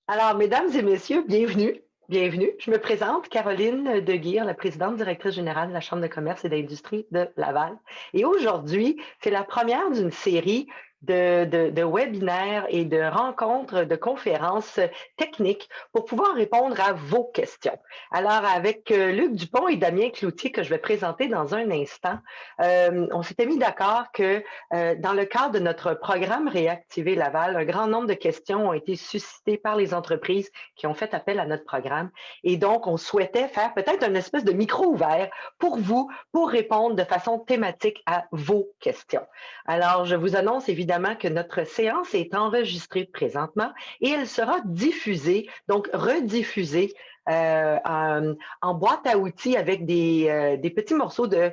Alors, mesdames et messieurs, bienvenue. Bienvenue. Je me présente, Caroline Deguire, la présidente directrice générale de la Chambre de commerce et d'industrie de Laval. Et aujourd'hui, c'est la première d'une série de webinaires et de rencontres, de conférences techniques pour pouvoir répondre à vos questions. Alors, avec Luc Dupont et Damien Cloutier, que je vais présenter dans un instant, on s'était mis d'accord que dans le cadre de notre programme Réactiver Laval, un grand nombre de questions ont été suscitées par les entreprises qui ont fait appel à notre programme. Et donc, on souhaitait faire peut-être une espèce de micro ouvert pour vous, pour répondre de façon thématique à vos questions. Alors, je vous annonce évidemment que notre séance est enregistrée présentement et elle sera diffusée, donc rediffusée en boîte à outils avec des petits morceaux de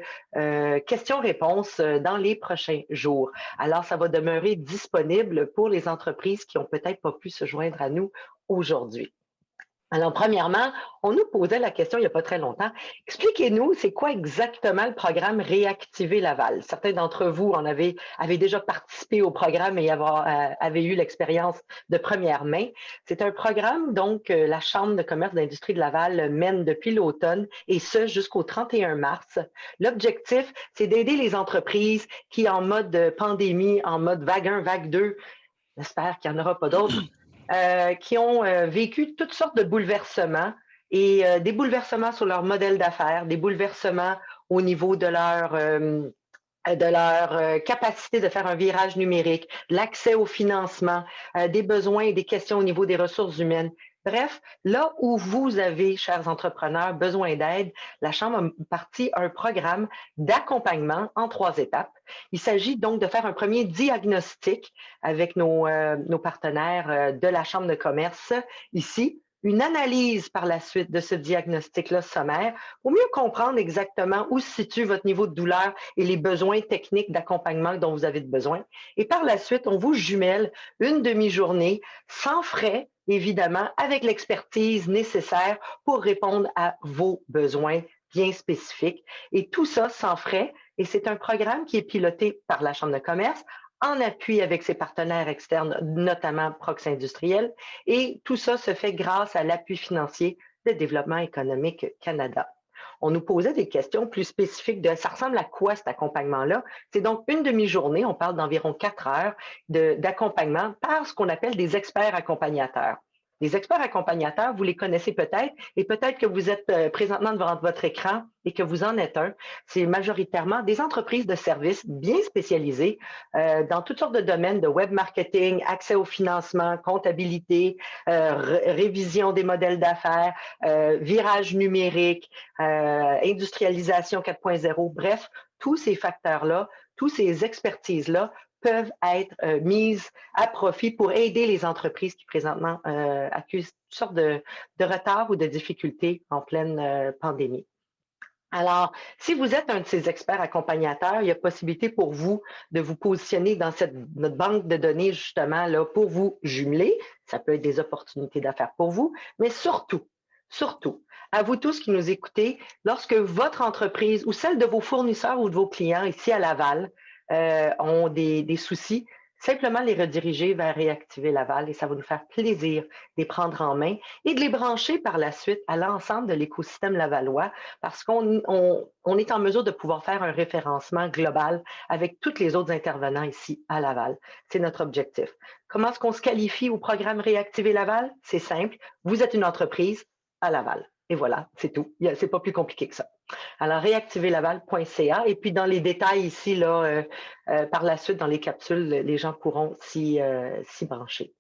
questions-réponses dans les prochains jours. Alors, ça va demeurer disponible pour les entreprises qui ont peut-être pas pu se joindre à nous aujourd'hui. Alors, premièrement, on nous posait la question il n'y a pas très longtemps. Expliquez-nous, c'est quoi exactement le programme Réactiver Laval? Certains d'entre vous avaient déjà participé au programme et avaient eu l'expérience de première main. C'est un programme, donc, la Chambre de commerce d'industrie de Laval mène depuis l'automne et ce jusqu'au 31 mars. L'objectif, c'est d'aider les entreprises qui, en mode pandémie, en mode vague 1, vague 2, j'espère qu'il n'y en aura pas d'autres, qui ont vécu toutes sortes de bouleversements et des bouleversements sur leur modèle d'affaires, des bouleversements au niveau de leur capacité de faire un virage numérique, l'accès au financement, des besoins et des questions au niveau des ressources humaines. Bref, là où vous avez, chers entrepreneurs, besoin d'aide, la Chambre a parti un programme d'accompagnement en 3 étapes. Il s'agit donc de faire un premier diagnostic avec nos partenaires de la Chambre de commerce ici, une analyse par la suite de ce diagnostic-là sommaire pour mieux comprendre exactement où se situe votre niveau de douleur et les besoins techniques d'accompagnement dont vous avez besoin. Et par la suite, on vous jumelle une demi-journée sans frais, évidemment, avec l'expertise nécessaire pour répondre à vos besoins bien spécifiques. Et tout ça sans frais. Et c'est un programme qui est piloté par la Chambre de commerce en appui avec ses partenaires externes, notamment Prox Industriel. Et tout ça se fait grâce à l'appui financier de Développement économique Canada. On nous posait des questions plus spécifiques de ça ressemble à quoi cet accompagnement-là? C'est donc une demi-journée, on parle d'environ 4 heures d'accompagnement par ce qu'on appelle des experts accompagnateurs. Les experts accompagnateurs, vous les connaissez peut-être et peut-être que vous êtes présentement devant votre écran et que vous en êtes un. C'est majoritairement des entreprises de services bien spécialisées dans toutes sortes de domaines de web marketing, accès au financement, comptabilité, révision des modèles d'affaires, virage numérique, industrialisation 4.0, bref, tous ces facteurs-là, toutes ces expertises-là peuvent être mises à profit pour aider les entreprises qui présentement accusent toutes sortes de retards ou de difficultés en pleine pandémie. Alors, si vous êtes un de ces experts accompagnateurs, il y a possibilité pour vous de vous positionner dans notre banque de données justement là pour vous jumeler. Ça peut être des opportunités d'affaires pour vous, mais surtout, à vous tous qui nous écoutez, lorsque votre entreprise ou celle de vos fournisseurs ou de vos clients ici à Laval ont des soucis, simplement les rediriger vers Réactiver Laval et ça va nous faire plaisir de les prendre en main et de les brancher par la suite à l'ensemble de l'écosystème lavallois parce qu'on est en mesure de pouvoir faire un référencement global avec tous les autres intervenants ici à Laval. C'est notre objectif. Comment est-ce qu'on se qualifie au programme Réactiver Laval? C'est simple. Vous êtes une entreprise à Laval. Et voilà, c'est tout. C'est pas plus compliqué que ça. Alors, réactiverlaval.ca. Et puis, dans les détails ici, là, par la suite, dans les capsules, les gens pourront s'y brancher.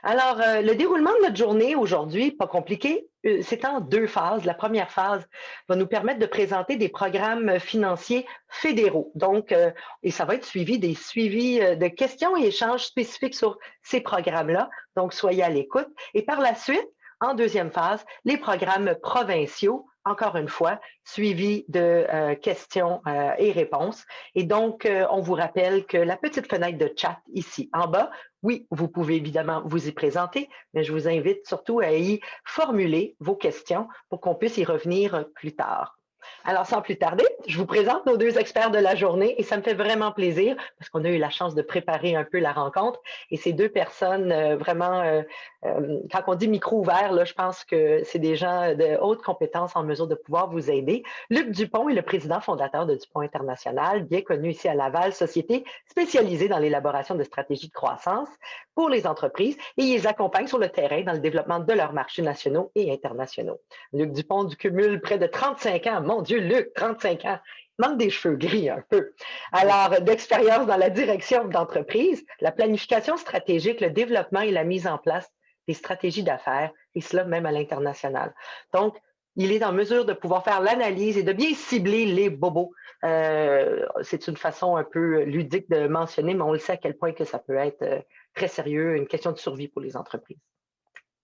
Alors, le déroulement de notre journée aujourd'hui, pas compliqué, c'est en 2 phases. La première phase va nous permettre de présenter des programmes financiers fédéraux. Donc, et ça va être suivi des suivis de questions et échanges spécifiques sur ces programmes-là. Donc, soyez à l'écoute. Et par la suite, en deuxième phase, les programmes provinciaux, encore une fois, suivis de questions et réponses. Et donc, on vous rappelle que la petite fenêtre de chat ici en bas, oui, vous pouvez évidemment vous y présenter, mais je vous invite surtout à y formuler vos questions pour qu'on puisse y revenir plus tard. Alors, sans plus tarder, je vous présente nos deux experts de la journée et ça me fait vraiment plaisir parce qu'on a eu la chance de préparer un peu la rencontre et ces deux personnes vraiment, quand on dit micro ouvert, là, je pense que c'est des gens de haute compétence en mesure de pouvoir vous aider. Luc Dupont est le président fondateur de Dupont International, bien connu ici à Laval, société spécialisée dans l'élaboration de stratégies de croissance pour les entreprises et il les accompagne sur le terrain dans le développement de leurs marchés nationaux et internationaux. Luc Dupont du cumule près de 35 ans. Mon Dieu, Luc, 35 ans. Il manque des cheveux gris un peu. Alors, d'expérience dans la direction d'entreprise, la planification stratégique, le développement et la mise en place des stratégies d'affaires, et cela même à l'international. Donc, il est en mesure de pouvoir faire l'analyse et de bien cibler les bobos. C'est une façon un peu ludique de mentionner, mais on le sait à quel point que ça peut être très sérieux, une question de survie pour les entreprises.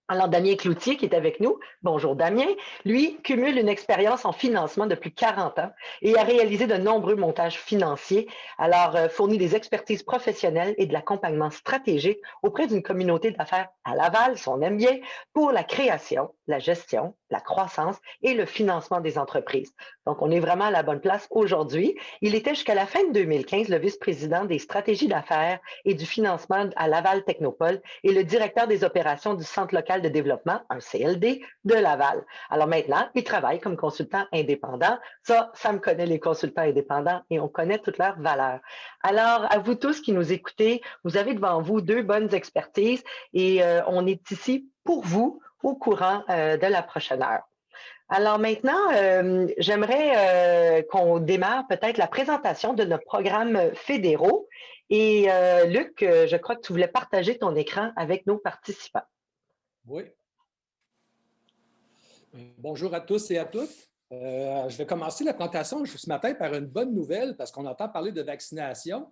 Alors, Damien Cloutier, qui est avec nous. Bonjour, Damien. Lui cumule une expérience en financement depuis 40 ans et a réalisé de nombreux montages financiers. Alors, fournit des expertises professionnelles et de l'accompagnement stratégique auprès d'une communauté d'affaires à Laval, si on aime bien, pour la création, la gestion, la croissance et le financement des entreprises. Donc, on est vraiment à la bonne place aujourd'hui. Il était jusqu'à la fin de 2015 le vice-président des stratégies d'affaires et du financement à Laval Technopole et le directeur des opérations du Centre local de développement, un CLD, de Laval. Alors maintenant, il travaille comme consultant indépendant. Ça me connaît les consultants indépendants et on connaît toutes leurs valeurs. Alors, à vous tous qui nous écoutez, vous avez devant vous deux bonnes expertises et on est ici pour vous au courant de la prochaine heure. Alors maintenant, j'aimerais qu'on démarre peut-être la présentation de nos programmes fédéraux. Et Luc, je crois que tu voulais partager ton écran avec nos participants. Oui. Bonjour à tous et à toutes. Je vais commencer la présentation ce matin par une bonne nouvelle parce qu'on entend parler de vaccination.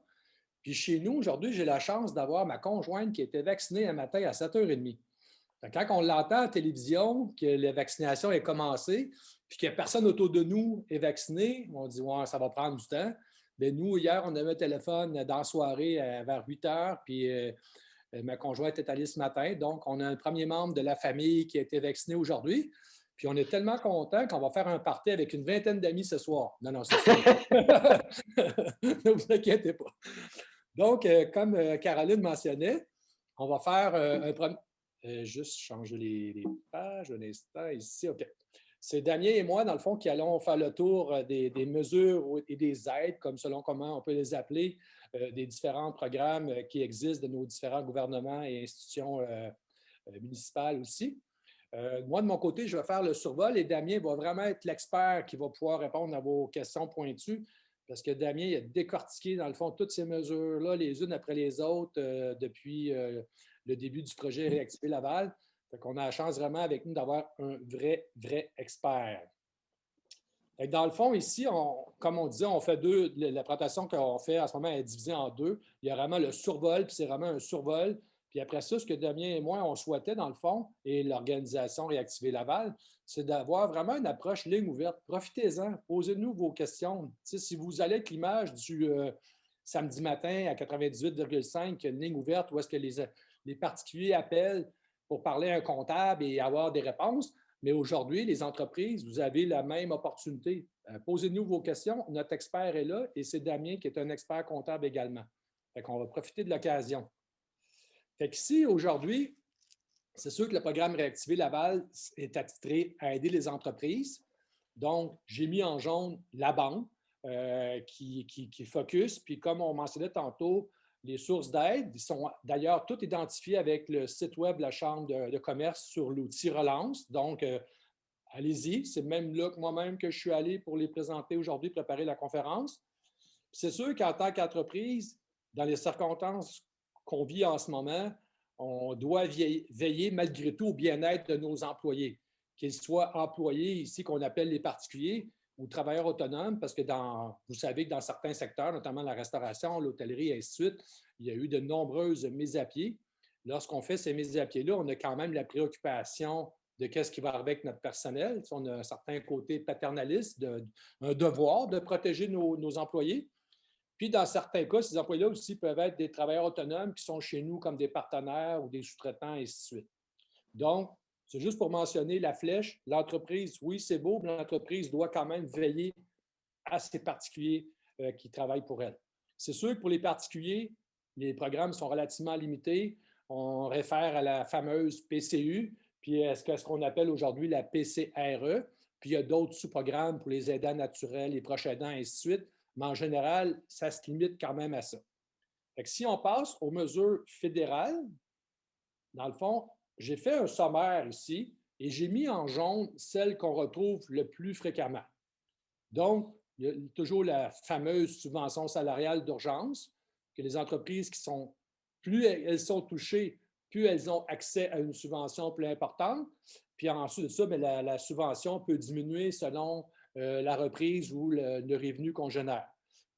Puis chez nous, aujourd'hui, j'ai la chance d'avoir ma conjointe qui a été vaccinée un matin à 7h30. Quand on l'entend à la télévision, que la vaccination est commencée, puis que personne autour de nous est vacciné, on dit ouais, ça va prendre du temps. Mais nous, hier, on avait un téléphone dans la soirée vers 8h, puis ma conjointe est allée ce matin. Donc, on a un premier membre de la famille qui a été vacciné aujourd'hui. Puis on est tellement content qu'on va faire un party avec une vingtaine d'amis ce soir. Non, c'est ça. Ne vous inquiétez pas. Donc, comme Caroline mentionnait, on va faire un premier. Juste changer les pages un instant ici. OK. C'est Damien et moi, dans le fond, qui allons faire le tour des mesures et des aides, comme selon comment on peut les appeler, des différents programmes qui existent de nos différents gouvernements et institutions municipales aussi. Moi, de mon côté, je vais faire le survol et Damien va vraiment être l'expert qui va pouvoir répondre à vos questions pointues parce que Damien a décortiqué, dans le fond, toutes ces mesures-là, les unes après les autres, depuis le début du projet Réactiver Laval. Fait qu'on a la chance vraiment avec nous d'avoir un vrai expert. Dans le fond, ici, comme on disait, on fait deux. La présentation qu'on fait en ce moment est divisée en deux. Il y a vraiment le survol, puis c'est vraiment un survol. Puis après ça, ce que Damien et moi, on souhaitait, dans le fond, et l'organisation Réactiver Laval, c'est d'avoir vraiment une approche ligne ouverte. Profitez-en, posez-nous vos questions. Si vous allez avec l'image du samedi matin à 98,5, une ligne ouverte où est-ce que les particuliers appellent pour parler à un comptable et avoir des réponses, mais aujourd'hui, les entreprises, vous avez la même opportunité. Posez-nous vos questions. Notre expert est là et c'est Damien qui est un expert comptable également. Fait qu'on va profiter de l'occasion. Fait qu'ici, aujourd'hui, c'est sûr que le programme Réactiver Laval est attitré à aider les entreprises. Donc, j'ai mis en jaune la banque qui focus. Puis, comme on mentionnait tantôt, les sources d'aide sont d'ailleurs toutes identifiées avec le site web de la Chambre de commerce sur l'outil Relance. Donc, allez-y. C'est même là que moi-même que je suis allé pour les présenter aujourd'hui, préparer la conférence. C'est sûr qu'en tant qu'entreprise, dans les circonstances qu'on vit en ce moment, on doit veiller malgré tout au bien-être de nos employés, qu'ils soient employés ici qu'on appelle les particuliers ou travailleurs autonomes, parce que vous savez que dans certains secteurs, notamment la restauration, l'hôtellerie et ainsi de suite, il y a eu de nombreuses mises à pied. Lorsqu'on fait ces mises à pied-là, on a quand même la préoccupation de qu'est-ce qui va arriver avec notre personnel. On a un certain côté paternaliste, un devoir de protéger nos employés. Puis, dans certains cas, ces employés-là aussi peuvent être des travailleurs autonomes qui sont chez nous comme des partenaires ou des sous-traitants, et ainsi de suite. Donc, C'est juste pour mentionner la flèche. L'entreprise, oui, c'est beau, mais l'entreprise doit quand même veiller à ces particuliers qui travaillent pour elle. C'est sûr que pour les particuliers, les programmes sont relativement limités. On réfère à la fameuse PCU, puis à ce qu'on appelle aujourd'hui la PCRE. Puis il y a d'autres sous-programmes pour les aidants naturels, les proches aidants, et ainsi de suite. Mais en général, ça se limite quand même à ça. Fait que si on passe aux mesures fédérales, dans le fond, j'ai fait un sommaire ici et j'ai mis en jaune celles qu'on retrouve le plus fréquemment. Donc, il y a toujours la fameuse subvention salariale d'urgence, que les entreprises qui sont, plus elles sont touchées, plus elles ont accès à une subvention plus importante. Puis ensuite de ça, bien, la subvention peut diminuer selon la reprise ou le revenu qu'on génère.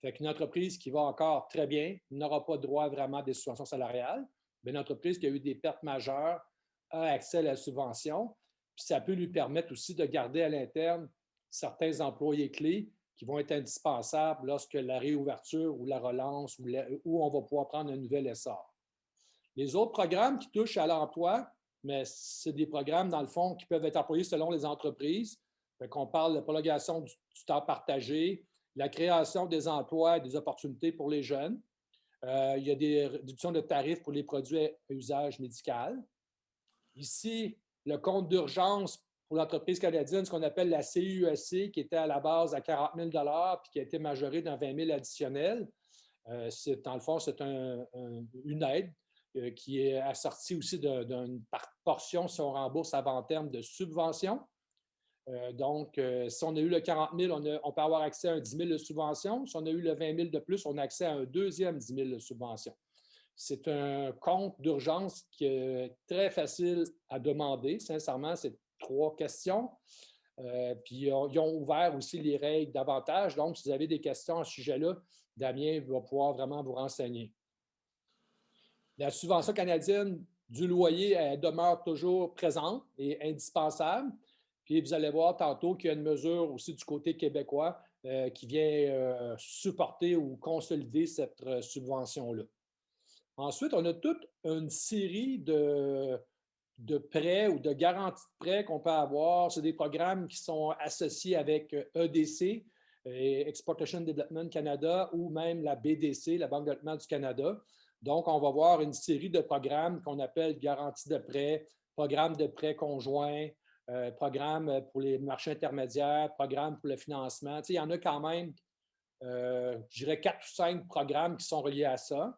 Fait qu'une entreprise qui va encore très bien n'aura pas droit vraiment à des subventions salariales. Mais une entreprise qui a eu des pertes majeures a accès à la subvention. Puis ça peut lui permettre aussi de garder à l'interne certains employés clés qui vont être indispensables lorsque la réouverture ou la relance où on va pouvoir prendre un nouvel essor. Les autres programmes qui touchent à l'emploi, mais c'est des programmes, dans le fond, qui peuvent être employés selon les entreprises. On parle de prolongation du temps partagé, la création des emplois et des opportunités pour les jeunes. Il y a des réductions de tarifs pour les produits à usage médical. Ici, le compte d'urgence pour l'entreprise canadienne, ce qu'on appelle la CUSC, qui était à la base à 40 000 puis qui a été majoré d'un 20 000 additionnel. Dans le fond, c'est une aide qui est assortie aussi d'une portion, si on rembourse avant terme, de subvention. Donc, si on a eu le 40 000, on peut avoir accès à un 10 000 de subvention. Si on a eu le 20 000 de plus, on a accès à un deuxième 10 000 de subvention. C'est un compte d'urgence qui est très facile à demander. Sincèrement, c'est 3 questions. Puis, ils ont ouvert aussi les règles davantage. Donc, si vous avez des questions à ce sujet-là, Damien va pouvoir vraiment vous renseigner. La subvention canadienne du loyer, elle demeure toujours présente et indispensable. Puis, vous allez voir tantôt qu'il y a une mesure aussi du côté québécois qui vient supporter ou consolider cette subvention-là. Ensuite, on a toute une série de prêts ou de garanties de prêts qu'on peut avoir. C'est des programmes qui sont associés avec EDC, Exportation Development Canada, ou même la BDC, la Banque de développement du Canada. Donc, on va voir une série de programmes qu'on appelle garanties de prêts, programmes de prêts conjoints, programmes pour les marchés intermédiaires, programmes pour le financement. Tu sais, il y en a quand même, je dirais, 4 ou 5 programmes qui sont reliés à ça.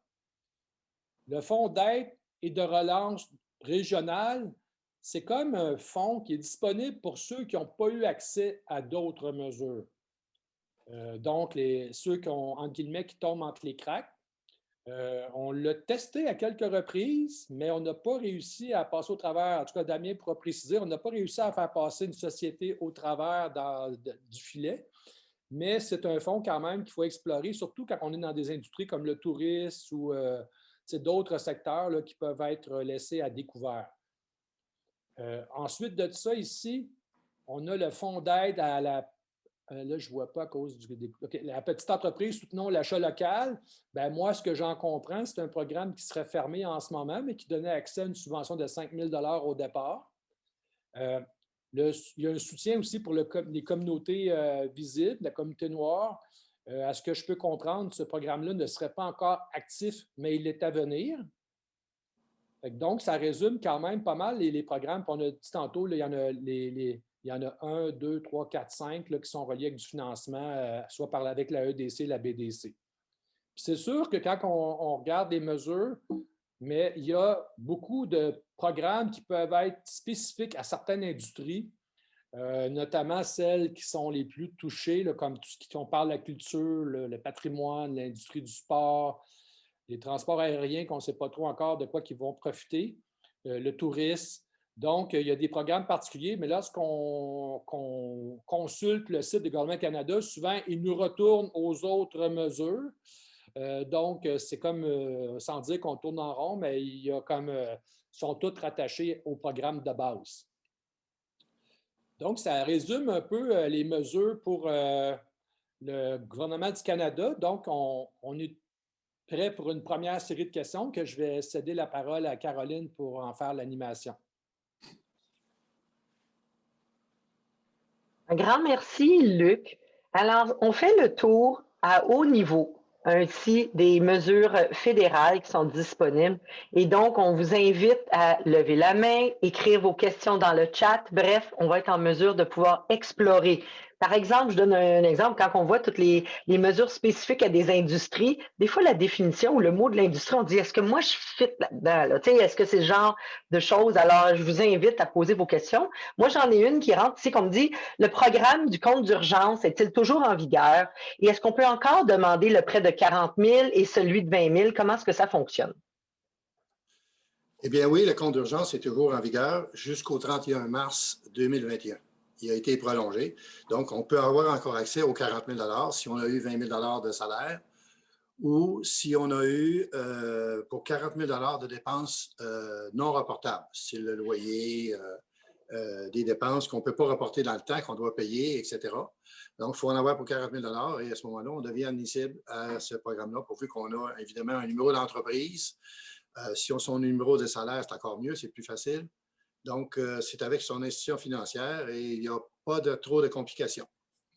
Le fonds d'aide et de relance régionale, c'est comme un fonds qui est disponible pour ceux qui n'ont pas eu accès à d'autres mesures. Donc, ceux qui ont, entre guillemets, qui tombent entre les cracks. On l'a testé à quelques reprises, mais on n'a pas réussi à passer au travers. En tout cas, Damien pourra préciser, on n'a pas réussi à faire passer une société au travers du filet. Mais c'est un fonds quand même qu'il faut explorer, surtout quand on est dans des industries comme le tourisme ou d'autres secteurs là, qui peuvent être laissés à découvert. Ensuite de ça, ici, on a le fonds d'aide à la... là, je ne vois pas à cause du... Okay, la petite entreprise, soutenons l'achat local. Bien, moi, ce que j'en comprends, c'est un programme qui serait fermé en ce moment, mais qui donnait accès à une subvention de 5 000 au départ. Il y a un soutien aussi pour les communautés visibles, la communauté noire. À ce que je peux comprendre, ce programme-là ne serait pas encore actif, mais il est à venir. Donc, ça résume quand même pas mal les programmes. On a dit tantôt, là, il y en a 1, 2, 3, 4, 5 là, qui sont reliés avec du financement, soit avec la EDC, la BDC. C'est sûr que quand on regarde les mesures, mais il y a beaucoup de programmes qui peuvent être spécifiques à certaines industries, notamment celles qui sont les plus touchées, là, comme tout ce qui on parle de la culture, le patrimoine, l'industrie du sport, les transports aériens qu'on ne sait pas trop encore de quoi ils vont profiter, le tourisme. Donc, il y a des programmes particuliers, mais lorsqu'on consulte le site de Gouvernement Canada, souvent, ils nous retournent aux autres mesures. Donc, c'est comme, sans dire qu'on tourne en rond, mais il y a comme, sont toutes rattachées au programme de base. Donc, ça résume un peu les mesures pour le gouvernement du Canada. Donc, on est prêt pour une première série de questions que je vais céder la parole à Caroline pour en faire l'animation. Un grand merci, Luc. Alors, on fait le tour à haut niveau, ainsi des mesures fédérales qui sont disponibles. Et donc, on vous invite à lever la main, écrire vos questions dans le chat. Bref, on va être en mesure de pouvoir explorer. Par exemple, je donne un exemple, quand on voit toutes les mesures spécifiques à des industries, des fois la définition ou le mot de l'industrie, on dit, est-ce que moi je fit là-dedans? Là? Est-ce que c'est ce genre de choses? Alors, je vous invite à poser vos questions. Moi, j'en ai une qui rentre ici, qu'on me dit, le programme du compte d'urgence est-il toujours en vigueur? Et est-ce qu'on peut encore demander le prêt de 40 000 et celui de 20 000? Comment est-ce que ça fonctionne? Eh bien oui, le compte d'urgence est toujours en vigueur jusqu'au 31 mars 2021. Il a été prolongé. Donc, on peut avoir encore accès aux 40 000 si on a eu 20 000 de salaire ou si on a eu pour 40 000 de dépenses non reportables. C'est le loyer, des dépenses qu'on ne peut pas reporter dans le temps, qu'on doit payer, etc. Donc, il faut en avoir pour 40 000 et à ce moment-là, on devient admissible à ce programme-là, pourvu qu'on a évidemment un numéro d'entreprise. Si on a son numéro de salaire, c'est encore mieux, c'est plus facile. Donc, c'est avec son institution financière et il n'y a pas trop de complications.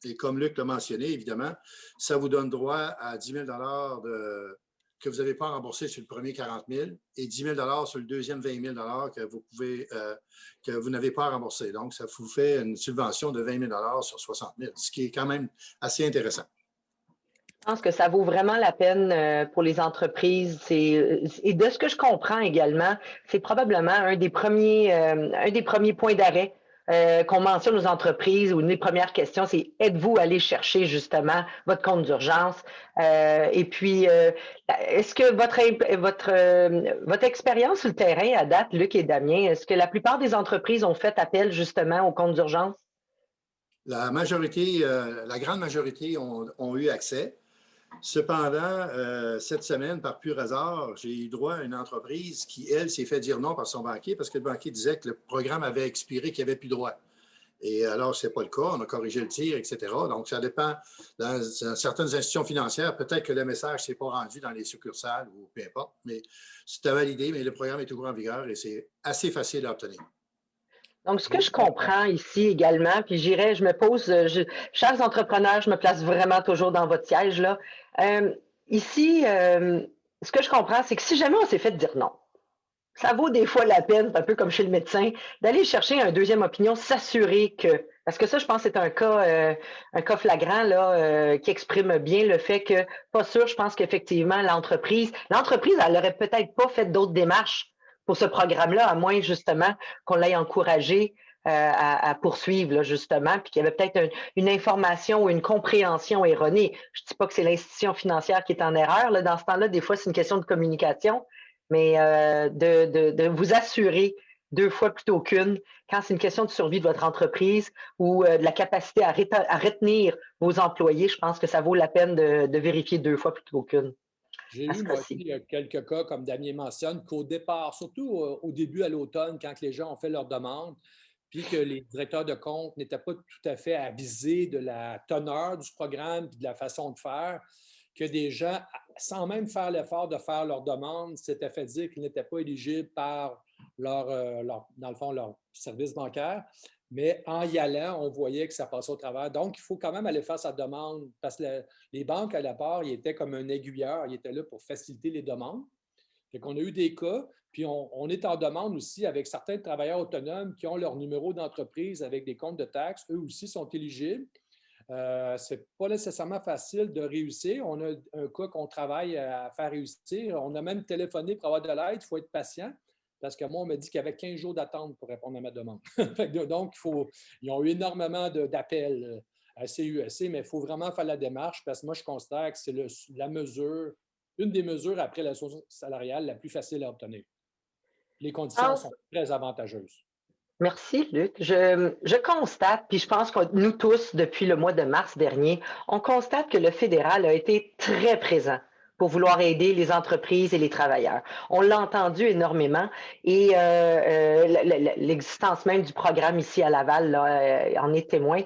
Et comme Luc l'a mentionné, évidemment, ça vous donne droit à 10 000 que vous n'avez pas remboursé sur le premier 40 000 et 10 000 sur le deuxième 20 000 que vous n'avez pas remboursé. Donc, ça vous fait une subvention de 20 000 sur 60 000, ce qui est quand même assez intéressant. Je pense que ça vaut vraiment la peine pour les entreprises. Et de ce que je comprends également, c'est probablement un des premiers points d'arrêt qu'on mentionne aux entreprises ou une des premières questions, c'est êtes-vous allé chercher justement votre compte d'urgence? Et puis, est-ce que votre expérience sur le terrain à date, Luc et Damien, est-ce que la plupart des entreprises ont fait appel justement au compte d'urgence? La majorité, la grande majorité ont eu accès. Cependant, cette semaine, par pur hasard, j'ai eu droit à une entreprise qui, elle, s'est fait dire non par son banquier parce que le banquier disait que le programme avait expiré, qu'il n'y avait plus droit. Et alors, ce n'est pas le cas. On a corrigé le tir, etc. Donc, ça dépend. Dans certaines institutions financières, peut-être que le message ne s'est pas rendu dans les succursales ou peu importe, mais c'était validé, mais le programme est toujours en vigueur et c'est assez facile à obtenir. Donc, ce que je comprends ici également, puis je me pose, chers entrepreneurs, je me place vraiment toujours dans votre siège là. Ici, ce que je comprends, c'est que si jamais on s'est fait dire non, ça vaut des fois la peine, un peu comme chez le médecin, d'aller chercher une deuxième opinion, s'assurer que, parce que ça, je pense que c'est un cas flagrant là, qui exprime bien le fait que, pas sûr, je pense qu'effectivement, l'entreprise, elle n'aurait peut-être pas fait d'autres démarches pour ce programme-là, à moins justement qu'on l'ait encouragé à poursuivre, là, justement, puis qu'il y avait peut-être une information ou une compréhension erronée. Je ne dis pas que c'est l'institution financière qui est en erreur. Là, dans ce temps-là, des fois, c'est une question de communication, mais de vous assurer deux fois plutôt qu'une, quand c'est une question de survie de votre entreprise ou de la capacité à retenir vos employés, je pense que ça vaut la peine de vérifier deux fois plutôt qu'une. J'ai eu, moi aussi, quelques cas, comme Damien mentionne, qu'au départ, surtout au début à l'automne, quand les gens ont fait leur demande, puis que les directeurs de compte n'étaient pas tout à fait avisés de la teneur du programme et de la façon de faire, que des gens, sans même faire l'effort de faire leur demande, s'étaient fait dire qu'ils n'étaient pas éligibles par dans le fond, leur service bancaire. Mais en y allant, on voyait que ça passait au travers. Donc, il faut quand même aller faire sa demande parce que les banques, à la part, ils étaient comme un aiguilleur. Ils étaient là pour faciliter les demandes. Fait qu'on a eu des cas, puis on est en demande aussi avec certains travailleurs autonomes qui ont leur numéro d'entreprise avec des comptes de taxes. Eux aussi sont éligibles. Ce n'est pas nécessairement facile de réussir. On a un cas qu'on travaille à faire réussir. On a même téléphoné pour avoir de l'aide. Il faut être patient. Parce que moi, on m'a dit qu'il y avait 15 jours d'attente pour répondre à ma demande. Donc, ils ont eu énormément d'appels à CUSC, mais il faut vraiment faire la démarche parce que moi, je considère que c'est une des mesures après la source salariale la plus facile à obtenir. Les conditions sont très avantageuses. Merci, Luc. Je constate, puis je pense que nous tous, depuis le mois de mars dernier, on constate que le fédéral a été très présent pour vouloir aider les entreprises et les travailleurs. On l'a entendu énormément et l'existence même du programme ici à Laval là, en est témoin.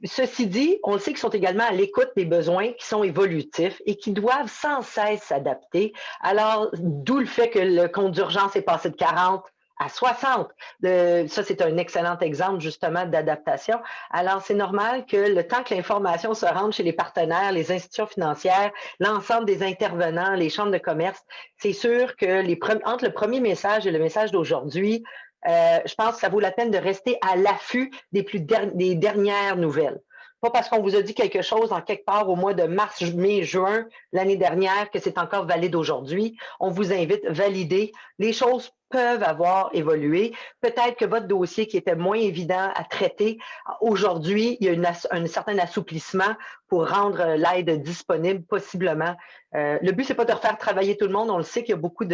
Ceci dit, on le sait qu'ils sont également à l'écoute des besoins qui sont évolutifs et qui doivent sans cesse s'adapter. Alors, d'où le fait que le compte d'urgence est passé de 40 à 60. Ça, c'est un excellent exemple justement d'adaptation. Alors, c'est normal que le temps que l'information se rende chez les partenaires, les institutions financières, l'ensemble des intervenants, les chambres de commerce, c'est sûr que entre le premier message et le message d'aujourd'hui, je pense que ça vaut la peine de rester à l'affût des dernières nouvelles. Pas parce qu'on vous a dit quelque chose en quelque part au mois de mars, mai, juin l'année dernière que c'est encore valide aujourd'hui. On vous invite à valider. Les choses peuvent avoir évolué. Peut-être que votre dossier qui était moins évident à traiter, aujourd'hui, il y a un certain assouplissement pour rendre l'aide disponible, possiblement. Le but, c'est pas de refaire travailler tout le monde. On le sait qu'il y a beaucoup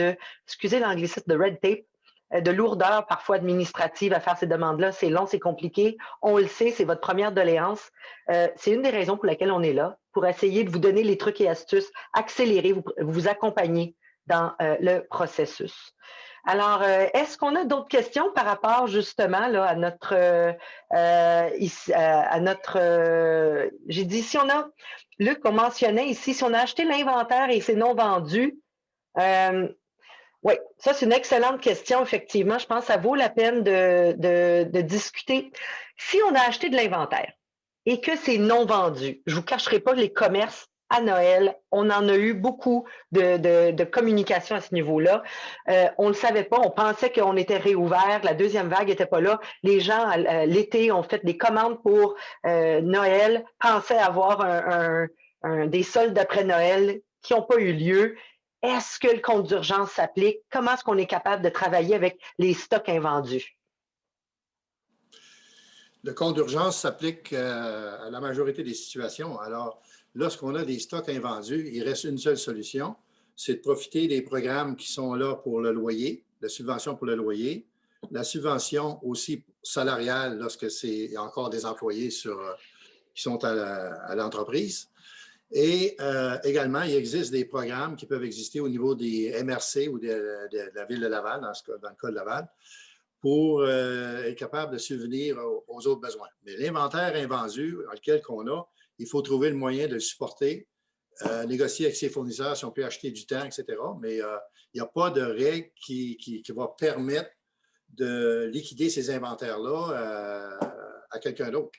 excusez l'anglicisme, de red tape, de lourdeur parfois administrative à faire ces demandes-là. C'est long, c'est compliqué. On le sait, c'est votre première doléance. C'est une des raisons pour laquelle on est là, pour essayer de vous donner les trucs et astuces, accélérer, vous accompagner dans le processus. Alors, est-ce qu'on a d'autres questions par rapport justement là, j'ai dit, si on a, Luc, on mentionnait ici, si on a acheté l'inventaire et c'est non vendu, oui, ça c'est une excellente question, effectivement. Je pense que ça vaut la peine de discuter. Si on a acheté de l'inventaire et que c'est non vendu, je ne vous cacherai pas les commerces à Noël, on en a eu beaucoup de communication à ce niveau-là. On ne le savait pas, on pensait qu'on était réouvert, la deuxième vague n'était pas là. Les gens, l'été, ont fait des commandes pour Noël, pensaient avoir des soldes après Noël qui n'ont pas eu lieu. Est-ce que le compte d'urgence s'applique? Comment est-ce qu'on est capable de travailler avec les stocks invendus? Le compte d'urgence s'applique à la majorité des situations. Alors, lorsqu'on a des stocks invendus, il reste une seule solution, c'est de profiter des programmes qui sont là pour le loyer, la subvention pour le loyer, la subvention aussi salariale lorsque c'est encore des employés qui sont à l'entreprise. Et également, il existe des programmes qui peuvent exister au niveau des MRC ou de la ville de Laval, dans le cas de Laval, pour être capable de subvenir aux autres besoins. Mais l'inventaire invendu, dans lequel on a, il faut trouver le moyen de le supporter, négocier avec ses fournisseurs si on peut acheter du temps, etc. Mais il n'y a pas de règle qui va permettre de liquider ces inventaires-là à quelqu'un d'autre.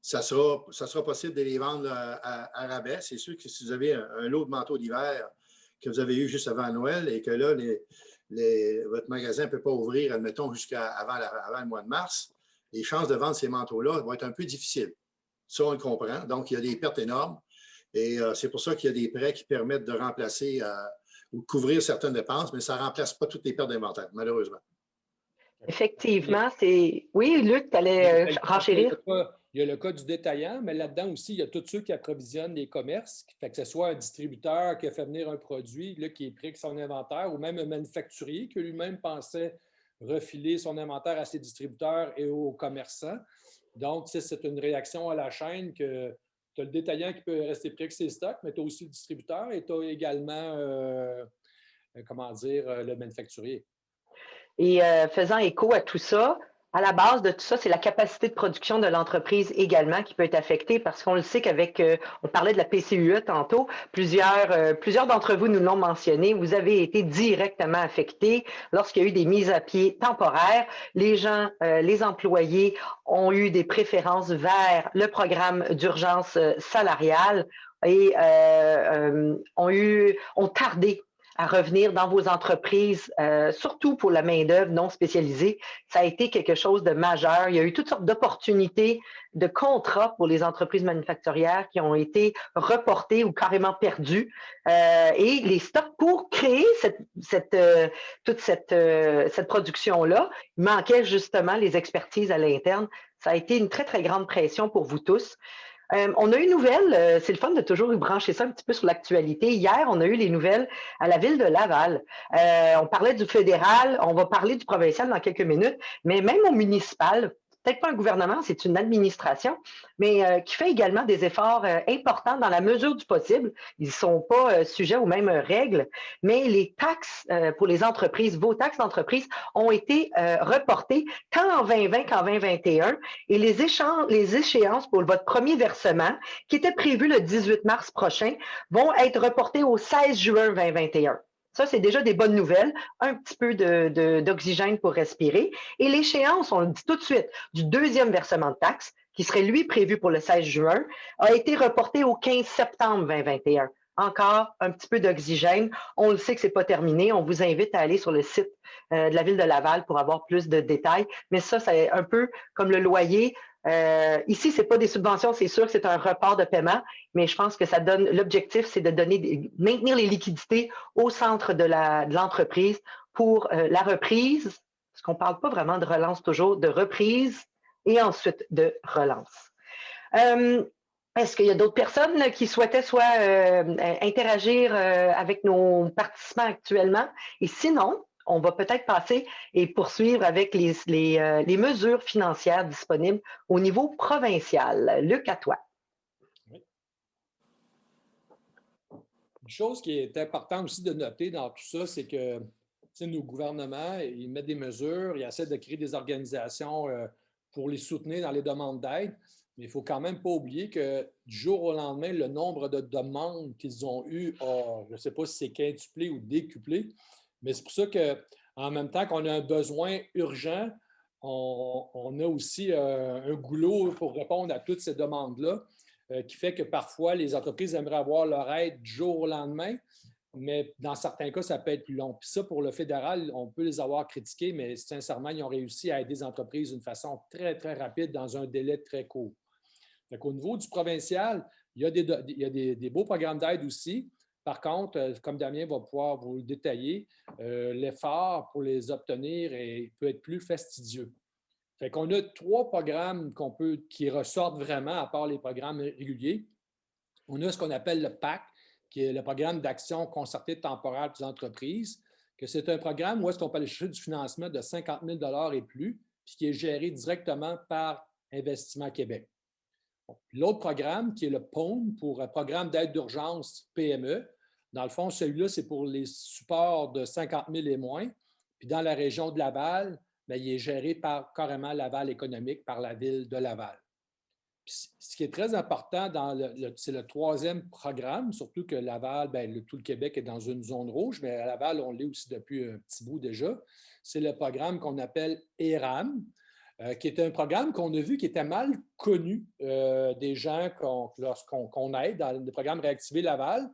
Ça sera possible de les vendre à rabais. C'est sûr que si vous avez un lot de manteaux d'hiver que vous avez eu juste avant Noël et que là, votre magasin ne peut pas ouvrir, admettons, avant le mois de mars, les chances de vendre ces manteaux-là vont être un peu difficiles. Ça, on le comprend. Donc, il y a des pertes énormes et c'est pour ça qu'il y a des prêts qui permettent de remplacer ou de couvrir certaines dépenses, mais ça ne remplace pas toutes les pertes d'inventaire, malheureusement. Effectivement, c'est... Oui, Luc, tu allais renchérir? Il y a le cas du détaillant, mais là-dedans aussi, il y a tous ceux qui approvisionnent les commerces, fait que ce soit un distributeur qui a fait venir un produit là, qui est pris avec son inventaire, ou même un manufacturier qui lui-même pensait refiler son inventaire à ses distributeurs et aux commerçants. Donc, c'est une réaction à la chaîne que tu as le détaillant qui peut rester pris avec ses stocks, mais tu as aussi le distributeur et tu as également, le manufacturier. Et faisant écho à tout ça, à la base de tout ça, c'est la capacité de production de l'entreprise également qui peut être affectée parce qu'on le sait qu'avec, on parlait de la PCUE tantôt, plusieurs d'entre vous nous l'ont mentionné, vous avez été directement affectés lorsqu'il y a eu des mises à pied temporaires. Les gens, les employés ont eu des préférences vers le programme d'urgence salariale et ont tardé à revenir dans vos entreprises, surtout pour la main-d'œuvre non spécialisée. Ça a été quelque chose de majeur. Il y a eu toutes sortes d'opportunités de contrats pour les entreprises manufacturières qui ont été reportées ou carrément perdues. Et les stocks pour créer toute cette production-là, il manquait justement les expertises à l'interne. Ça a été une très, très grande pression pour vous tous. On a eu une nouvelle, c'est le fun de toujours brancher ça un petit peu sur l'actualité. Hier, on a eu les nouvelles à la ville de Laval. On parlait du fédéral, on va parler du provincial dans quelques minutes, mais même au municipal, peut-être pas un gouvernement, c'est une administration, mais qui fait également des efforts importants dans la mesure du possible. Ils ne sont pas sujets aux mêmes règles, mais les taxes pour les entreprises, vos taxes d'entreprise ont été reportées tant en 2020 qu'en 2021 et les échéances pour votre premier versement, qui était prévu le 18 mars prochain, vont être reportées au 16 juin 2021. Ça, c'est déjà des bonnes nouvelles, un petit peu d'oxygène pour respirer. Et l'échéance, on le dit tout de suite, du deuxième versement de taxes, qui serait lui prévu pour le 16 juin, a été reporté au 15 septembre 2021. Encore un petit peu d'oxygène. On le sait que ce n'est pas terminé. On vous invite à aller sur le site de la Ville de Laval pour avoir plus de détails. Mais ça, c'est un peu comme le loyer. Ici, ce n'est pas des subventions, c'est sûr que c'est un report de paiement, mais je pense que ça donne, l'objectif, c'est de maintenir les liquidités au centre de l'entreprise pour la reprise, parce qu'on ne parle pas vraiment de relance toujours, de reprise et ensuite de relance. Est-ce qu'il y a d'autres personnes qui souhaitaient soit interagir avec nos participants actuellement? Et sinon, on va peut-être passer et poursuivre avec les mesures financières disponibles au niveau provincial. Luc, à toi. Oui. Une chose qui est importante aussi de noter dans tout ça, c'est que nos gouvernements, ils mettent des mesures, ils essaient de créer des organisations pour les soutenir dans les demandes d'aide, mais il ne faut quand même pas oublier que du jour au lendemain, le nombre de demandes qu'ils ont eues a, je ne sais pas si c'est quintuplé ou décuplé, mais c'est pour ça qu'en même temps qu'on a un besoin urgent, on a aussi un goulot pour répondre à toutes ces demandes-là, qui fait que parfois, les entreprises aimeraient avoir leur aide du jour au lendemain, mais dans certains cas, ça peut être plus long. Puis ça, pour le fédéral, on peut les avoir critiqués, mais sincèrement, ils ont réussi à aider les entreprises d'une façon très, très rapide dans un délai très court. Fait qu'au niveau du provincial, il y a des beaux programmes d'aide aussi. Par contre, comme Damien va pouvoir vous le détailler, l'effort pour les obtenir peut être plus fastidieux. Fait qu'on a 3 programmes qui ressortent vraiment, à part les programmes réguliers. On a ce qu'on appelle le PAC, qui est le programme d'action concertée temporaire des entreprises, que c'est un programme où est-ce qu'on peut aller chercher du financement de 50 000 et plus, puis qui est géré directement par Investissement Québec. L'autre programme, qui est le POUM, pour un programme d'aide d'urgence PME, dans le fond, celui-là, c'est pour les supports de 50 000 et moins. Puis dans la région de Laval, bien, il est géré par carrément Laval économique, par la Ville de Laval. Puis, ce qui est très important, c'est le 3e programme, surtout que Laval, bien, tout le Québec est dans une zone rouge, mais à Laval, on l'est aussi depuis un petit bout déjà. C'est le programme qu'on appelle ERAM, qui est un programme qu'on a vu qui était mal connu des gens qu'on aide dans le programme Réactiver Laval,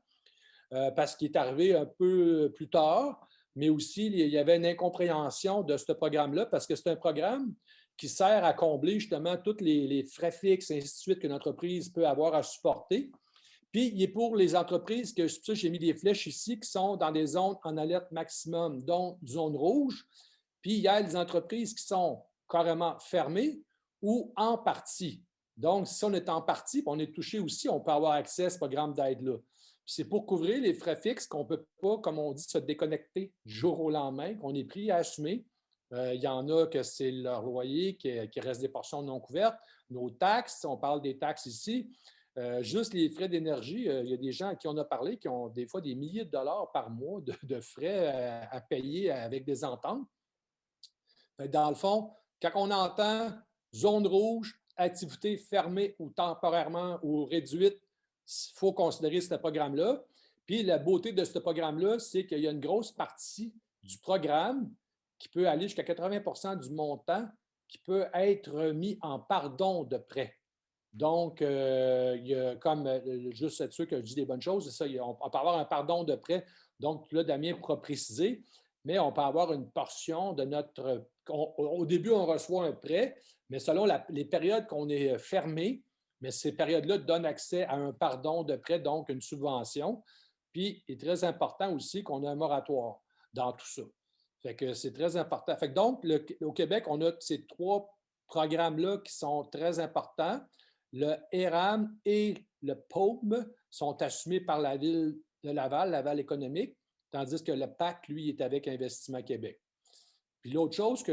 parce qu'il est arrivé un peu plus tard, mais aussi il y avait une incompréhension de ce programme-là, parce que c'est un programme qui sert à combler justement tous les frais fixes et ainsi de suite qu'une entreprise peut avoir à supporter. Puis, il est pour les entreprises, c'est pour ça que j'ai mis des flèches ici, qui sont dans des zones en alerte maximum, donc zone rouge. Puis, il y a des entreprises qui sont carrément fermées ou en partie. Donc, si on est en partie, on est touché aussi, on peut avoir accès à ce programme d'aide-là. C'est pour couvrir les frais fixes qu'on ne peut pas, comme on dit, se déconnecter du jour au lendemain, qu'on est pris à assumer. Il y en a que c'est leur loyer qui reste des portions non couvertes. Nos taxes, on parle des taxes ici. Juste les frais d'énergie, il y a des gens à qui on a parlé qui ont des fois des milliers de dollars par mois de frais à payer avec des ententes. Dans le fond, quand on entend zone rouge, activité fermée ou temporairement ou réduite, il faut considérer ce programme-là. Puis la beauté de ce programme-là, c'est qu'il y a une grosse partie du programme qui peut aller jusqu'à 80 du montant qui peut être mis en pardon de prêt. Donc, il y a comme, juste être sûr que je dis des bonnes choses, c'est ça, on peut avoir un pardon de prêt. Donc, là, Damien pourra préciser, mais on peut avoir une portion de notre... Au début, on reçoit un prêt, mais selon les périodes qu'on est fermé, mais ces périodes-là donnent accès à un pardon de prêt, donc une subvention. Puis, il est très important aussi qu'on ait un moratoire dans tout ça. Fait que c'est très important. Fait que donc, au Québec, on a ces 3 programmes-là qui sont très importants. Le ERAM et le POUM sont assumés par la Ville de Laval, Laval économique, tandis que le PAC, lui, est avec Investissement Québec. Puis l'autre chose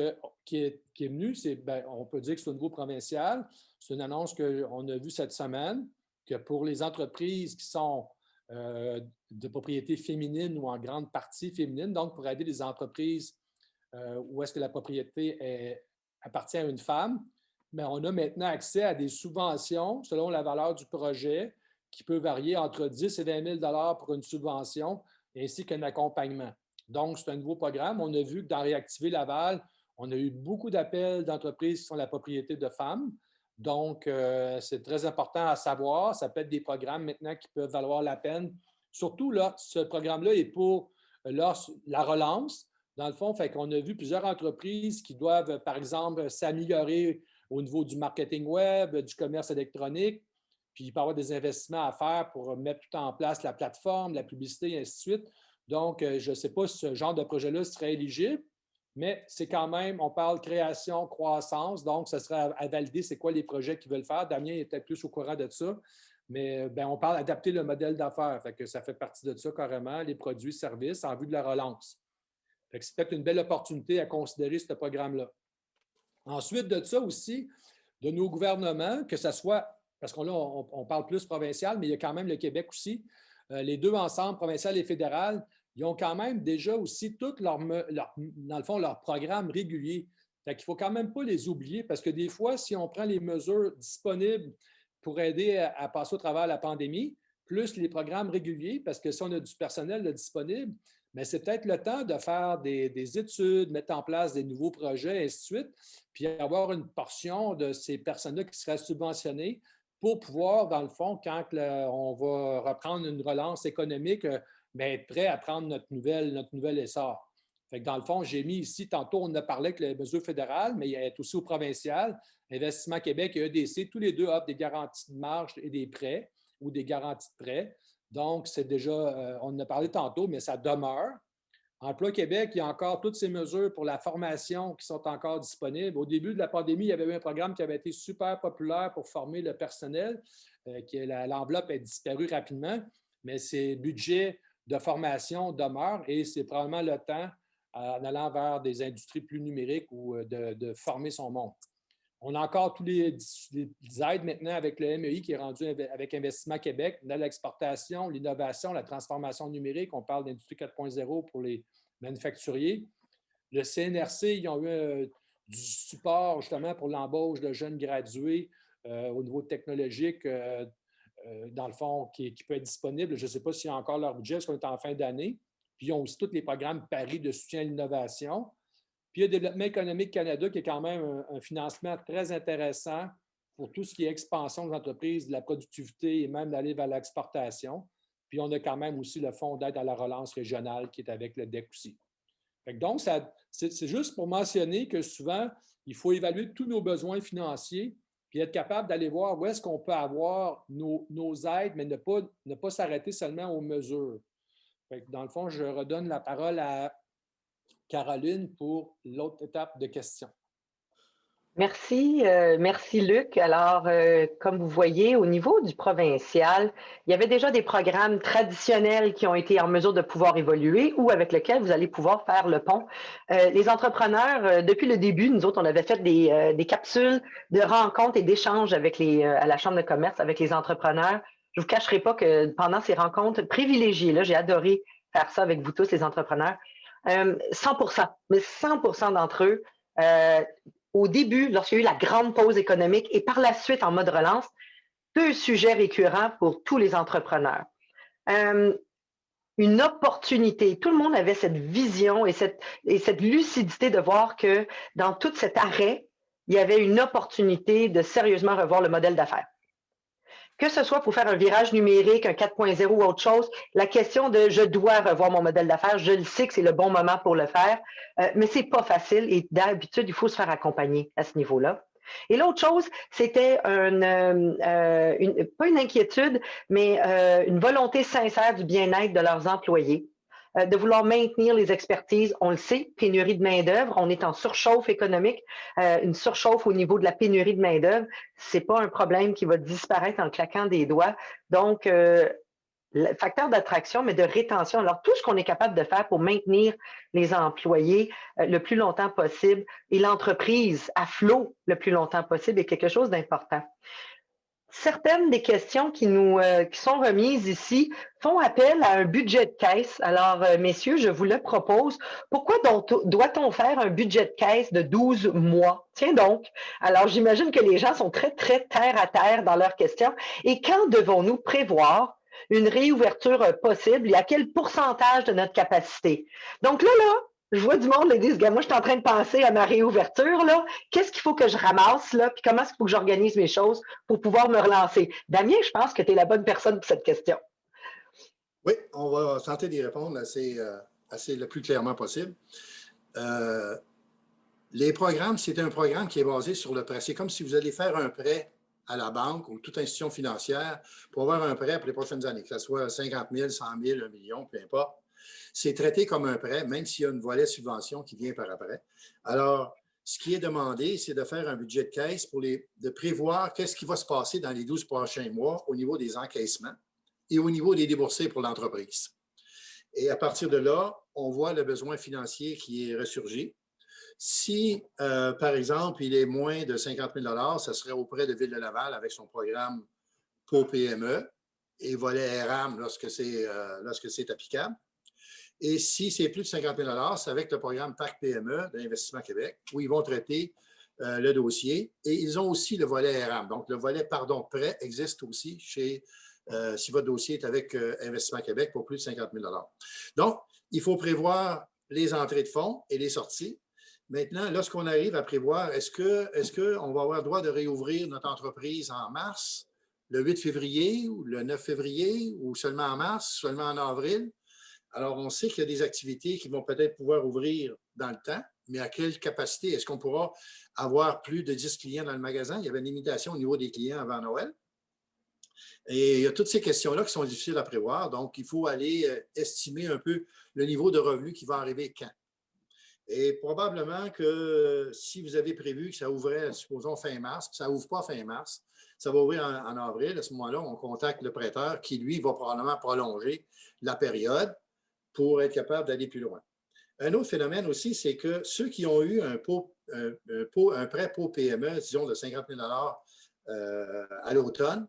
qui est venue, c'est, bien, on peut dire que c'est au niveau provincial. C'est une annonce qu'on a vue cette semaine, que pour les entreprises qui sont de propriété féminine ou en grande partie féminine, donc pour aider les entreprises où est-ce que la propriété appartient à une femme, mais on a maintenant accès à des subventions selon la valeur du projet qui peut varier entre 10 et 20 000 pour une subvention ainsi qu'un accompagnement. Donc, c'est un nouveau programme. On a vu que dans Réactiver Laval, on a eu beaucoup d'appels d'entreprises qui sont la propriété de femmes. Donc, c'est très important à savoir. Ça peut être des programmes maintenant qui peuvent valoir la peine. Surtout, là, ce programme-là est pour la relance. Dans le fond, fait qu'on a vu plusieurs entreprises qui doivent, par exemple, s'améliorer au niveau du marketing web, du commerce électronique, puis il peut y avoir des investissements à faire pour mettre tout en place, la plateforme, la publicité, et ainsi de suite. Donc, je ne sais pas si ce genre de projet-là serait éligible, mais c'est quand même, on parle création, croissance, donc ce serait à valider c'est quoi les projets qu'ils veulent faire. Damien est peut-être plus au courant de ça, mais on parle d'adapter le modèle d'affaires, fait que ça fait partie de ça carrément, les produits, services en vue de la relance. Fait que c'est peut-être une belle opportunité à considérer ce programme-là. Ensuite de ça aussi, de nos gouvernements, que ce soit, parce qu'on là, on parle plus provincial, mais il y a quand même le Québec aussi, les deux ensemble, provincial et fédéral, ils ont quand même déjà aussi tout dans le fond, leur programme régulier. Fait qu'il ne faut quand même pas les oublier parce que des fois, si on prend les mesures disponibles pour aider à passer au travers de la pandémie, plus les programmes réguliers, parce que si on a du personnel disponible, mais c'est peut-être le temps de faire des études, mettre en place des nouveaux projets, et ainsi de suite, puis avoir une portion de ces personnes-là qui seraient subventionnées pour pouvoir, dans le fond, quand on va reprendre une relance économique, être prêt à prendre notre nouvel essor. Fait que dans le fond, j'ai mis ici, tantôt, on a parlé avec les mesures fédérales, mais il y a aussi au provincial, Investissement Québec et EDC, tous les deux offrent des garanties de marge et des prêts ou des garanties de prêts. Donc, c'est déjà, on en a parlé tantôt, mais ça demeure. Emploi Québec, il y a encore toutes ces mesures pour la formation qui sont encore disponibles. Au début de la pandémie, il y avait eu un programme qui avait été super populaire pour former le personnel, l'enveloppe est disparue rapidement, mais ces budgets de formation demeurent et c'est probablement le temps, en allant vers des industries plus numériques ou de former son monde. On a encore tous les aides maintenant avec le MEI qui est rendu avec Investissement Québec, dans l'exportation, l'innovation, la transformation numérique. On parle d'industrie 4.0 pour les manufacturiers. Le CNRC, ils ont eu du support justement pour l'embauche de jeunes gradués au niveau technologique, dans le fond, qui peut être disponible. Je ne sais pas s'il y a encore leur budget, parce qu'on est en fin d'année. Puis ils ont aussi tous les programmes Paris de soutien à l'innovation. Puis il y a Développement économique Canada qui est quand même un financement très intéressant pour tout ce qui est expansion des entreprises, de la productivité et même d'aller vers l'exportation. Puis on a quand même aussi le Fonds d'aide à la relance régionale qui est avec le DEC aussi. Donc, c'est juste pour mentionner que souvent, il faut évaluer tous nos besoins financiers puis être capable d'aller voir où est-ce qu'on peut avoir nos aides, mais ne pas s'arrêter seulement aux mesures. Dans le fond, je redonne la parole à Caroline pour l'autre étape de questions. Merci, merci Luc. Alors, comme vous voyez, au niveau du provincial, il y avait déjà des programmes traditionnels qui ont été en mesure de pouvoir évoluer ou avec lesquels vous allez pouvoir faire le pont. Les entrepreneurs, depuis le début, nous autres, on avait fait des capsules de rencontres et d'échanges avec à la Chambre de commerce avec les entrepreneurs. Je ne vous cacherai pas que pendant ces rencontres privilégiées, là, j'ai adoré faire ça avec vous tous, les entrepreneurs. 100%, mais 100% d'entre eux, au début, lorsqu'il y a eu la grande pause économique et par la suite en mode relance, deux sujets récurrents pour tous les entrepreneurs. Une opportunité. Tout le monde avait cette vision et cette lucidité de voir que dans tout cet arrêt, il y avait une opportunité de sérieusement revoir le modèle d'affaires. Que ce soit pour faire un virage numérique, un 4.0 ou autre chose, la question de je dois revoir mon modèle d'affaires, je le sais que c'est le bon moment pour le faire, mais c'est pas facile et d'habitude, il faut se faire accompagner à ce niveau-là. Et l'autre chose, c'était pas une inquiétude, mais une volonté sincère du bien-être de leurs employés. De vouloir maintenir les expertises. On le sait, pénurie de main-d'œuvre, on est en surchauffe économique, une surchauffe au niveau de la pénurie de main-d'œuvre. Ce n'est pas un problème qui va disparaître en claquant des doigts. Donc, le facteur d'attraction, mais de rétention. Alors, tout ce qu'on est capable de faire pour maintenir les employés le plus longtemps possible et l'entreprise à flot le plus longtemps possible est quelque chose d'important. Certaines des questions qui sont remises ici font appel à un budget de caisse. Alors, messieurs, je vous le propose. Pourquoi doit-on faire un budget de caisse de 12 mois? Tiens donc. Alors, j'imagine que les gens sont très, très terre à terre dans leurs questions. Et quand devons-nous prévoir une réouverture possible et à quel pourcentage de notre capacité. Donc là, je vois du monde qui disent, moi, je suis en train de penser à ma réouverture, là. Qu'est-ce qu'il faut que je ramasse, là? Puis comment est-ce qu'il faut que j'organise mes choses pour pouvoir me relancer? Damien, je pense que tu es la bonne personne pour cette question. Oui, on va tenter d'y répondre assez le plus clairement possible. Les programmes, c'est un programme qui est basé sur le prêt. C'est comme si vous allez faire un prêt à la banque ou toute institution financière pour avoir un prêt pour les prochaines années, que ce soit 50 000, 100 000, 1 million, peu importe. C'est traité comme un prêt, même s'il y a une volet subvention qui vient par après. Alors, ce qui est demandé, c'est de faire un budget de caisse de prévoir qu'est-ce qui va se passer dans les 12 prochains mois au niveau des encaissements et au niveau des déboursés pour l'entreprise. Et à partir de là, on voit le besoin financier qui est ressurgi. Si, par exemple, il est moins de 50 000 ça serait auprès de Ville de Laval avec son programme pour PME et volet RAM lorsque c'est applicable. Et si c'est plus de 50 000 c'est avec le programme PAC PME d'Investissement Québec où ils vont traiter le dossier. Et ils ont aussi le volet RAM. Donc, le volet, prêt existe aussi si votre dossier est avec Investissement Québec pour plus de 50 000 Donc, il faut prévoir les entrées de fonds et les sorties. Maintenant, lorsqu'on arrive à prévoir, est-ce qu'on va avoir le droit de réouvrir notre entreprise en mars, le 8 février ou le 9 février ou seulement en mars, seulement en avril? Alors, on sait qu'il y a des activités qui vont peut-être pouvoir ouvrir dans le temps, mais à quelle capacité? Est-ce qu'on pourra avoir plus de 10 clients dans le magasin? Il y avait une limitation au niveau des clients avant Noël. Et il y a toutes ces questions-là qui sont difficiles à prévoir. Donc, il faut aller estimer un peu le niveau de revenu qui va arriver quand. Et probablement que si vous avez prévu que ça ouvrait, supposons, fin mars, puis ça n'ouvre pas fin mars, ça va ouvrir en avril. À ce moment-là, on contacte le prêteur qui, lui, va probablement prolonger la période pour être capable d'aller plus loin. Un autre phénomène aussi, c'est que ceux qui ont eu un prêt pour PME, disons, de 50 000 à l'automne,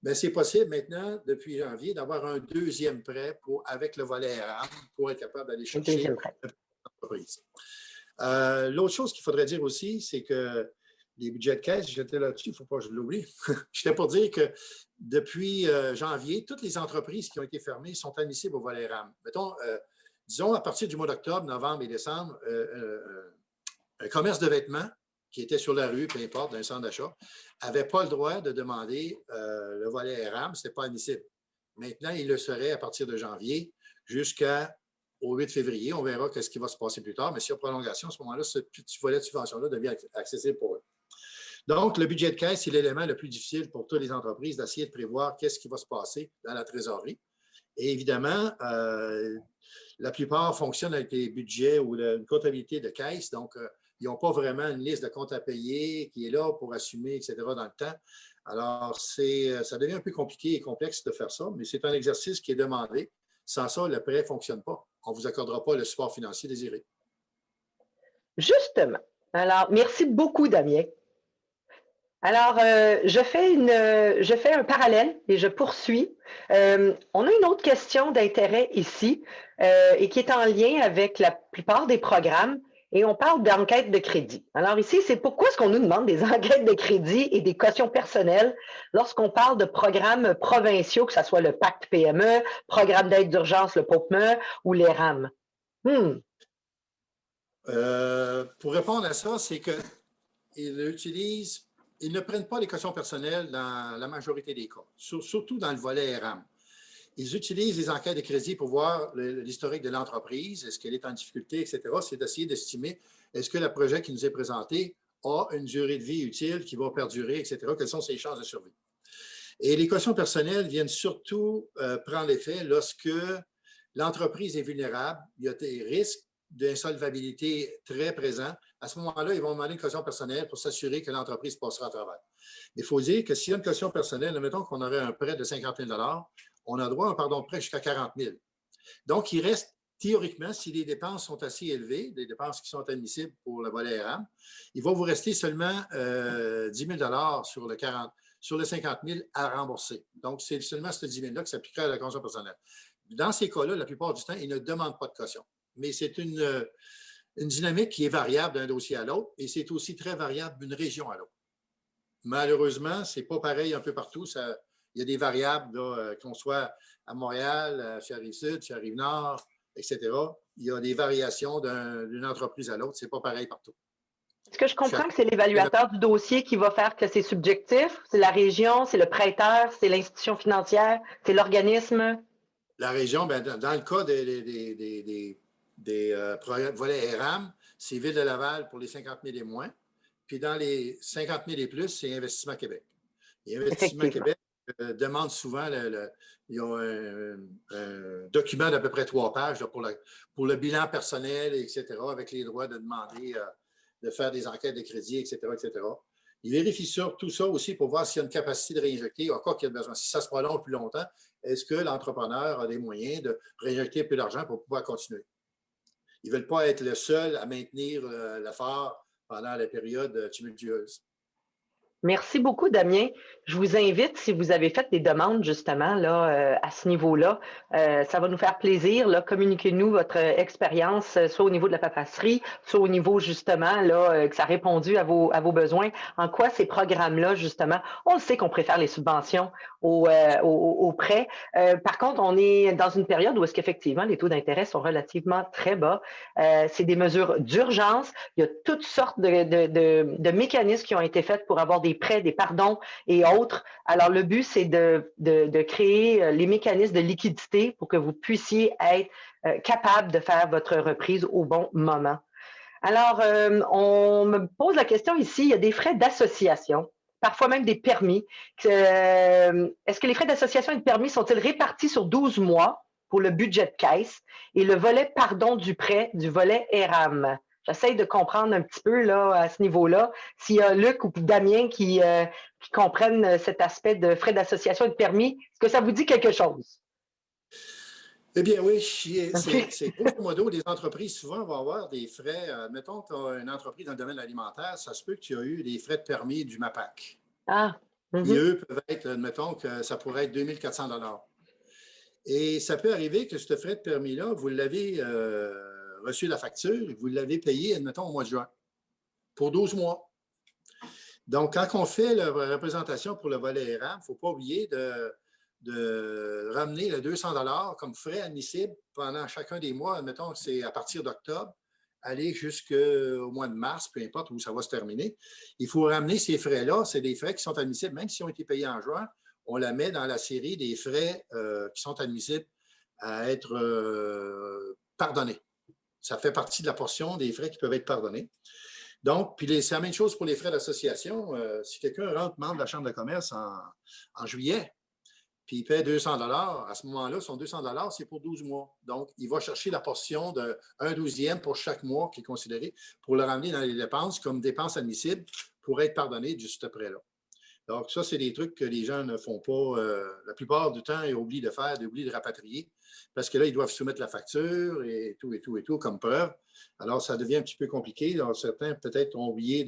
bien, c'est possible maintenant, depuis janvier, d'avoir un deuxième prêt avec le volet RAM pour être capable d'aller chercher l'entreprise. L'autre chose qu'il faudrait dire aussi, c'est que les budgets de caisse, j'étais là-dessus, il ne faut pas que je l'oublie. J'étais pour dire que depuis janvier, toutes les entreprises qui ont été fermées sont admissibles au volet RAM. Mettons, disons, à partir du mois d'octobre, novembre et décembre, un commerce de vêtements qui était sur la rue, peu importe, d'un centre d'achat, n'avait pas le droit de demander le volet RAM, ce n'était pas admissible. Maintenant, il le serait à partir de janvier jusqu'au 8 février. On verra ce qui va se passer plus tard, mais s'il y a prolongation, à ce moment-là, ce petit volet de subvention-là devient accessible pour eux. Donc, le budget de caisse, c'est l'élément le plus difficile pour toutes les entreprises d'essayer de prévoir qu'est-ce qui va se passer dans la trésorerie. Et évidemment, la plupart fonctionnent avec des budgets ou une comptabilité de caisse. Donc, ils n'ont pas vraiment une liste de comptes à payer qui est là pour assumer, etc. dans le temps. Alors, ça devient un peu compliqué et complexe de faire ça, mais c'est un exercice qui est demandé. Sans ça, le prêt ne fonctionne pas. On ne vous accordera pas le support financier désiré. Justement. Alors, merci beaucoup, Damien. Alors, je fais un parallèle et je poursuis. On a une autre question d'intérêt ici et qui est en lien avec la plupart des programmes et on parle d'enquête de crédit. Alors ici, c'est pourquoi est-ce qu'on nous demande des enquêtes de crédit et des cautions personnelles lorsqu'on parle de programmes provinciaux, que ce soit le Pacte PME, programme d'aide d'urgence, le POPME ou les RAM? Pour répondre à ça, c'est qu'ils ne prennent pas les cautions personnelles dans la majorité des cas, surtout dans le volet RAM. Ils utilisent les enquêtes de crédit pour voir l'historique de l'entreprise, est-ce qu'elle est en difficulté, etc. C'est d'essayer d'estimer est-ce que le projet qui nous est présenté a une durée de vie utile qui va perdurer, etc. Quelles sont ses chances de survie? Et les cautions personnelles viennent surtout prendre effet lorsque l'entreprise est vulnérable, il y a des risques d'insolvabilité très présents. À ce moment-là, ils vont demander une caution personnelle pour s'assurer que l'entreprise passera à travers. Il faut dire que s'il y a une caution personnelle, mettons qu'on aurait un prêt de 50 000 on a droit à un pardon de prêt jusqu'à 40 000. Donc, il reste théoriquement, si les dépenses sont assez élevées, les dépenses qui sont admissibles pour le volet RAM, il va vous rester seulement 10 000 sur le 50 000 à rembourser. Donc, c'est seulement ce 10 000-là qui s'appliquerait à la caution personnelle. Dans ces cas-là, la plupart du temps, ils ne demandent pas de caution. Mais c'est une dynamique qui est variable d'un dossier à l'autre et c'est aussi très variable d'une région à l'autre. Malheureusement, ce n'est pas pareil un peu partout. Il Il y a des variables, qu'on soit à Montréal, chez Rive-Sud, chez Rive-Nord, etc. Il y a des variations d'une entreprise à l'autre. Ce n'est pas pareil partout. Est-ce que je comprends que c'est l'évaluateur du dossier qui va faire que c'est subjectif? C'est la région, c'est le prêteur, c'est l'institution financière, c'est l'organisme? La région, ben, dans le cas des volets ERAM, c'est Ville de Laval pour les 50 000 et moins. Puis dans les 50 000 et plus, c'est Investissement Québec. Et Investissement Québec demande souvent, ils ont un document d'à peu près 3 pages là, pour le bilan personnel, etc., avec les droits de demander de faire des enquêtes de crédit, etc., etc. Il vérifie tout ça aussi pour voir s'il y a une capacité de réinjecter, encore qu'il y a besoin. Si ça se prolonge plus longtemps, est-ce que l'entrepreneur a des moyens de réinjecter plus d'argent pour pouvoir continuer? Ils ne veulent pas être le seul à maintenir l'effort pendant la période tumultueuse. Merci beaucoup, Damien. Je vous invite, si vous avez fait des demandes justement là, à ce niveau-là, ça va nous faire plaisir. Là, communiquez-nous votre expérience, soit au niveau de la paperasserie, soit au niveau justement là, que ça a répondu à vos besoins. En quoi ces programmes-là, justement, on le sait qu'on préfère les subventions aux prêts. Par contre, on est dans une période où est-ce qu'effectivement les taux d'intérêt sont relativement très bas. C'est des mesures d'urgence. Il y a toutes sortes de mécanismes qui ont été faits pour avoir des prêts, des pardons et autres. Alors, le but, c'est de créer les mécanismes de liquidité pour que vous puissiez être capable de faire votre reprise au bon moment. Alors, on me pose la question ici, il y a des frais d'association, parfois même des permis. Est-ce que les frais d'association et de permis sont-ils répartis sur 12 mois pour le budget de caisse et le volet pardon du prêt du volet ERAM? J'essaie de comprendre un petit peu là, à ce niveau-là, s'il y a Luc ou Damien qui comprennent cet aspect de frais d'association et de permis. Est-ce que ça vous dit quelque chose? Eh bien oui, c'est grosso modo, les entreprises souvent vont avoir des frais. Mettons que tu as une entreprise dans le domaine alimentaire, ça se peut que tu as eu des frais de permis du MAPAC. Ah! Et eux peuvent être, mettons que ça pourrait être 2 400 $. Et ça peut arriver que ce frais de permis-là, vous l'avez reçu la facture et vous l'avez payé, admettons, au mois de juin, pour 12 mois. Donc, quand on fait la représentation pour le volet ERAM, il ne faut pas oublier de ramener le 200 $ comme frais admissibles pendant chacun des mois. Admettons que c'est à partir d'octobre, aller jusqu'au mois de mars, peu importe où ça va se terminer. Il faut ramener ces frais-là. C'est des frais qui sont admissibles, même s'ils ont été payés en juin. On la met dans la série des frais qui sont admissibles à être pardonnés. Ça fait partie de la portion des frais qui peuvent être pardonnés. Donc, puis c'est la même chose pour les frais d'association. Si quelqu'un rentre membre de la Chambre de commerce en juillet, puis il paie 200 $, à ce moment-là, son 200 $, c'est pour 12 mois. Donc, il va chercher la portion de 1/12e pour chaque mois qui est considéré pour le ramener dans les dépenses comme dépenses admissibles pour être pardonné de ce prêt-là. Donc, ça, c'est des trucs que les gens ne font pas la plupart du temps et oublient de faire, oublient de rapatrier, parce que là, ils doivent soumettre la facture et tout comme preuve. Alors, ça devient un petit peu compliqué. Alors, certains, peut-être, ont oublié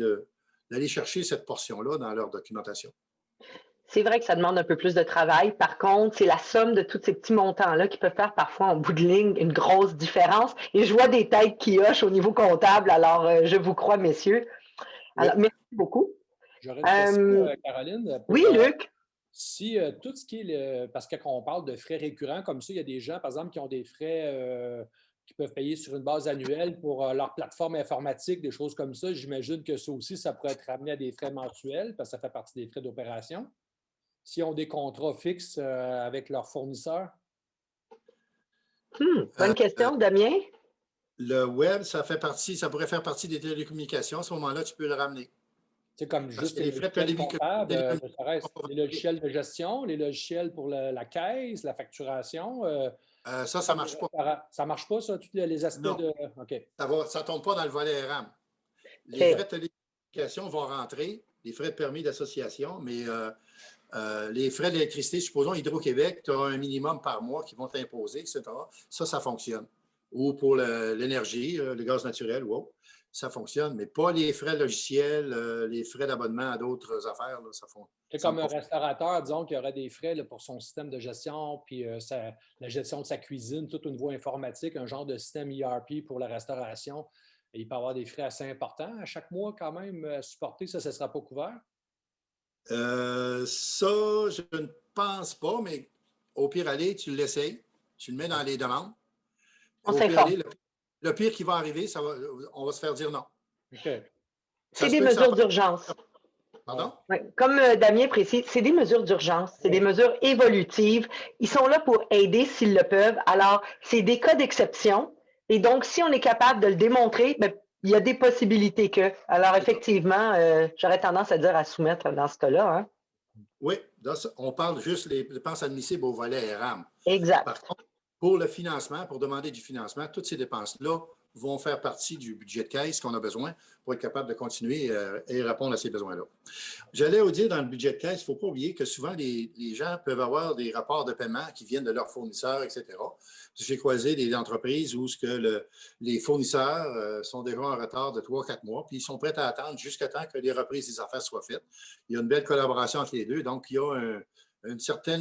d'aller chercher cette portion-là dans leur documentation. C'est vrai que ça demande un peu plus de travail. Par contre, c'est la somme de tous ces petits montants-là qui peuvent faire parfois en bout de ligne une grosse différence. Et je vois des têtes qui hochent au niveau comptable. Alors, je vous crois, messieurs. Alors, Oui. merci beaucoup. J'aurais une question, Caroline. Oui, Luc. Si tout ce qui est parce que quand on parle de frais récurrents comme ça, il y a des gens, par exemple, qui ont des frais qui peuvent payer sur une base annuelle pour leur plateforme informatique, des choses comme ça. J'imagine que ça aussi, ça pourrait être ramené à des frais mensuels parce que ça fait partie des frais d'opération. S'ils ont des contrats fixes avec leurs fournisseurs. Bonne question, Damien. Le web, ça pourrait faire partie des télécommunications. À ce moment-là, tu peux le ramener. C'est comme juste les frais comptables, les logiciels de gestion, les logiciels pour la caisse, la facturation. Ça ne marche pas. Ça ne marche pas, ça, tous les aspects non. de. OK. Ça ne tombe pas dans le volet RAM. Les frais de télécommunication vont rentrer, les frais de permis d'association, mais les frais d'électricité, supposons Hydro-Québec, tu as un minimum par mois qui vont t'imposer, etc. Ça fonctionne. Ou pour l'énergie, le gaz naturel ou autre. Ça fonctionne, mais pas les frais logiciels, les frais d'abonnement à d'autres affaires. Là, ça fonctionne. C'est comme un restaurateur, disons, qui aurait des frais là, pour son système de gestion, puis la gestion de sa cuisine, tout au niveau informatique, un genre de système ERP pour la restauration. Et il peut avoir des frais assez importants à chaque mois quand même à supporter. Ça ne sera pas couvert? Ça, je ne pense pas, mais au pire aller, tu l'essayes, tu le mets dans les demandes. On Au pire s'informe. aller, le pire qui va arriver, on va se faire dire non. OK. Ça C'est se des peut que ça mesures passe. d'urgence. Pardon? Ouais. Comme Damien précise, c'est des mesures d'urgence, c'est des mesures évolutives. Ils sont là pour aider s'ils le peuvent. Alors, c'est des cas d'exception. Et donc, si on est capable de le démontrer, ben, il y a des possibilités que. Alors, effectivement, j'aurais tendance à dire à soumettre dans ce cas-là. Hein. Oui, on parle juste des dépenses admissibles au volet RAM. Exact. Par contre, pour le financement, pour demander du financement, toutes ces dépenses-là vont faire partie du budget de caisse qu'on a besoin pour être capable de continuer et répondre à ces besoins-là. J'allais vous dire, dans le budget de caisse, il ne faut pas oublier que souvent, les gens peuvent avoir des rapports de paiement qui viennent de leurs fournisseurs, etc. J'ai croisé des entreprises où les fournisseurs sont déjà en retard de 3-4 mois, puis ils sont prêts à attendre jusqu'à temps que les reprises des affaires soient faites. Il y a une belle collaboration entre les deux, donc il y a un certain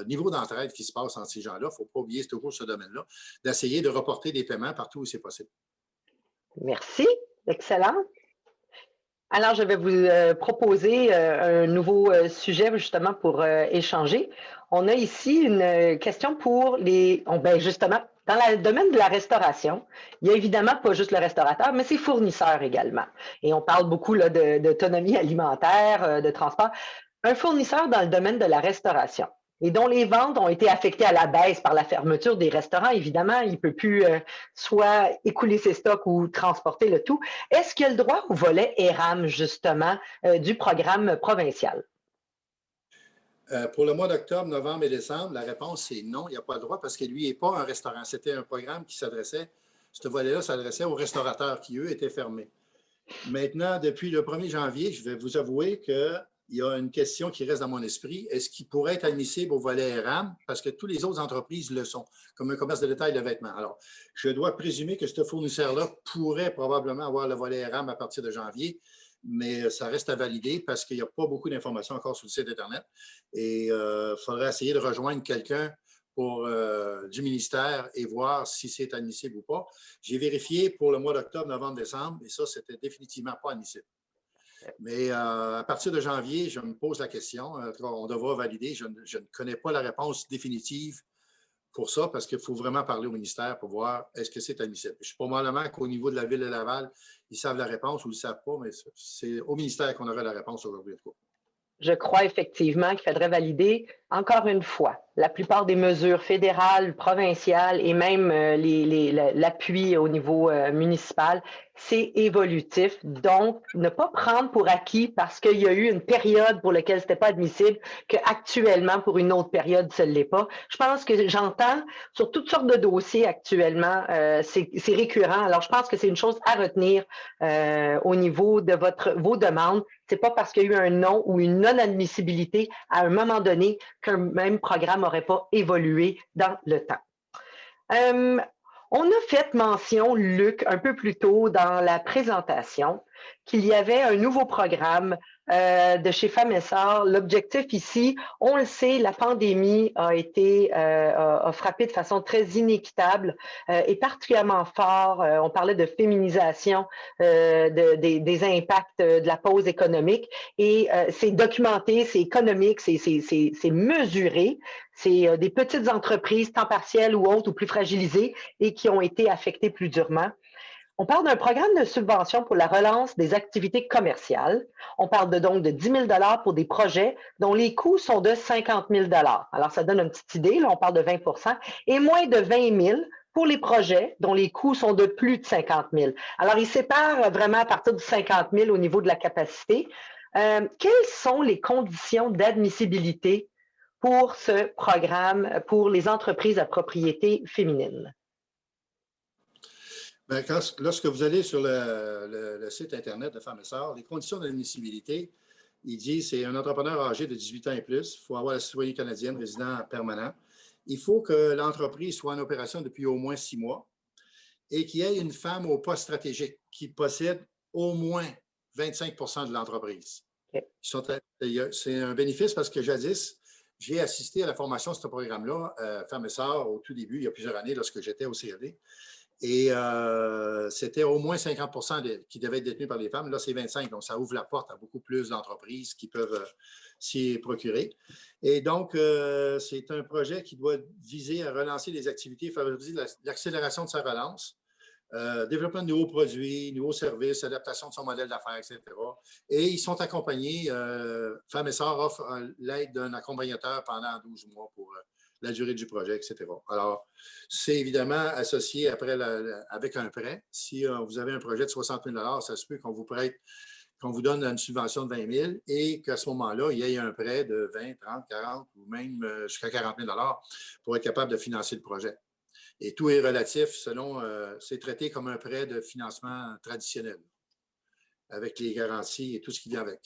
niveau d'entraide qui se passe entre ces gens-là. Il ne faut pas oublier, c'est toujours ce domaine-là, d'essayer de reporter des paiements partout où c'est possible. Merci. Excellent. Alors, je vais vous proposer un nouveau sujet justement pour échanger. On a ici une question pour justement, dans le domaine de la restauration, il y a évidemment pas juste le restaurateur, mais ses fournisseurs également. Et on parle beaucoup là, d'autonomie alimentaire, de transport. Un fournisseur dans le domaine de la restauration et dont les ventes ont été affectées à la baisse par la fermeture des restaurants, évidemment, il ne peut plus soit écouler ses stocks ou transporter le tout. Est-ce qu'il y a le droit au volet ERAM, justement, du programme provincial? Pour le mois d'octobre, novembre et décembre, la réponse, c'est non, il n'y a pas le droit parce que lui n'est pas un restaurant. C'était un programme qui s'adressait, ce volet-là s'adressait aux restaurateurs qui, eux, étaient fermés. Maintenant, depuis le 1er janvier, je vais vous avouer qu'il y a une question qui reste dans mon esprit. Est-ce qu'il pourrait être admissible au volet RAM? Parce que toutes les autres entreprises le sont, comme un commerce de détail de vêtements. Alors, je dois présumer que ce fournisseur-là pourrait probablement avoir le volet RAM à partir de janvier, mais ça reste à valider parce qu'il n'y a pas beaucoup d'informations encore sur le site Internet. Et il faudrait essayer de rejoindre quelqu'un du ministère et voir si c'est admissible ou pas. J'ai vérifié pour le mois d'octobre, novembre, décembre, et ça, c'était définitivement pas admissible. Mais à partir de janvier, je me pose la question. On devra valider. Je ne connais pas la réponse définitive pour ça parce qu'il faut vraiment parler au ministère pour voir est-ce que c'est admissible. Je suis probablement qu'au niveau de la ville de Laval, ils savent la réponse ou ils ne le savent pas, mais c'est au ministère qu'on aura la réponse aujourd'hui. Je crois effectivement qu'il faudrait valider, encore une fois, la plupart des mesures fédérales, provinciales et même l'appui au niveau municipal, c'est évolutif. Donc, ne pas prendre pour acquis parce qu'il y a eu une période pour laquelle ce n'était pas admissible qu'actuellement, pour une autre période, ce ne l'est pas. Je pense que j'entends sur toutes sortes de dossiers actuellement, c'est récurrent. Alors, je pense que c'est une chose à retenir au niveau de vos demandes. Ce n'est pas parce qu'il y a eu un non ou une non-admissibilité à un moment donné qu'un même programme n'aurait pas évolué dans le temps. On a fait mention, Luc, un peu plus tôt dans la présentation, qu'il y avait un nouveau programme de chez Femmes et Sœurs. L'objectif ici, on le sait, la pandémie a frappé de façon très inéquitable et particulièrement fort. On parlait de féminisation des impacts de la pause économique et c'est documenté, c'est économique, c'est mesuré. C'est des petites entreprises, temps partiel ou autres, ou plus fragilisées et qui ont été affectées plus durement. On parle d'un programme de subvention pour la relance des activités commerciales. On parle donc de 10 000 $ pour des projets dont les coûts sont de 50 000 $. Alors, ça donne une petite idée, là, on parle de 20 % et moins de 20 000 pour les projets dont les coûts sont de plus de 50 000. Alors, ils séparent vraiment à partir de 50 000 au niveau de la capacité. Quelles sont les conditions d'admissibilité pour ce programme pour les entreprises à propriété féminine? Bien, lorsque vous allez sur le site Internet de Femmes et Sœurs, les conditions d'admissibilité, il dit c'est un entrepreneur âgé de 18 ans et plus, il faut avoir la citoyenneté canadienne, résident permanent. Il faut que l'entreprise soit en opération depuis au moins 6 mois et qu'il y ait une femme au poste stratégique qui possède au moins 25 % de l'entreprise. Okay. C'est un bénéfice parce que jadis, j'ai assisté à la formation de ce programme-là, Femmes et Sœurs, au tout début, il y a plusieurs années, lorsque j'étais au CAD. Et c'était au moins 50 qui devaient être détenus par les femmes. Là, c'est 25. Donc, ça ouvre la porte à beaucoup plus d'entreprises qui peuvent s'y procurer. Et donc, c'est un projet qui doit viser à relancer les activités, favoriser l'accélération de sa relance, développement de nouveaux produits, nouveaux services, adaptation de son modèle d'affaires, etc. Et ils sont accompagnés. Femmes et Sœurs offre l'aide d'un accompagnateur pendant 12 mois pour la durée du projet, etc. Alors, c'est évidemment associé après avec un prêt. Si vous avez un projet de 60 000 ça se peut qu'on vous prête, qu'on vous donne une subvention de 20 000 et qu'à ce moment-là, il y ait un prêt de 20, 30, 40 ou même jusqu'à 40 000 pour être capable de financer le projet. Et tout est relatif selon, c'est traité comme un prêt de financement traditionnel, avec les garanties et tout ce qui vient avec.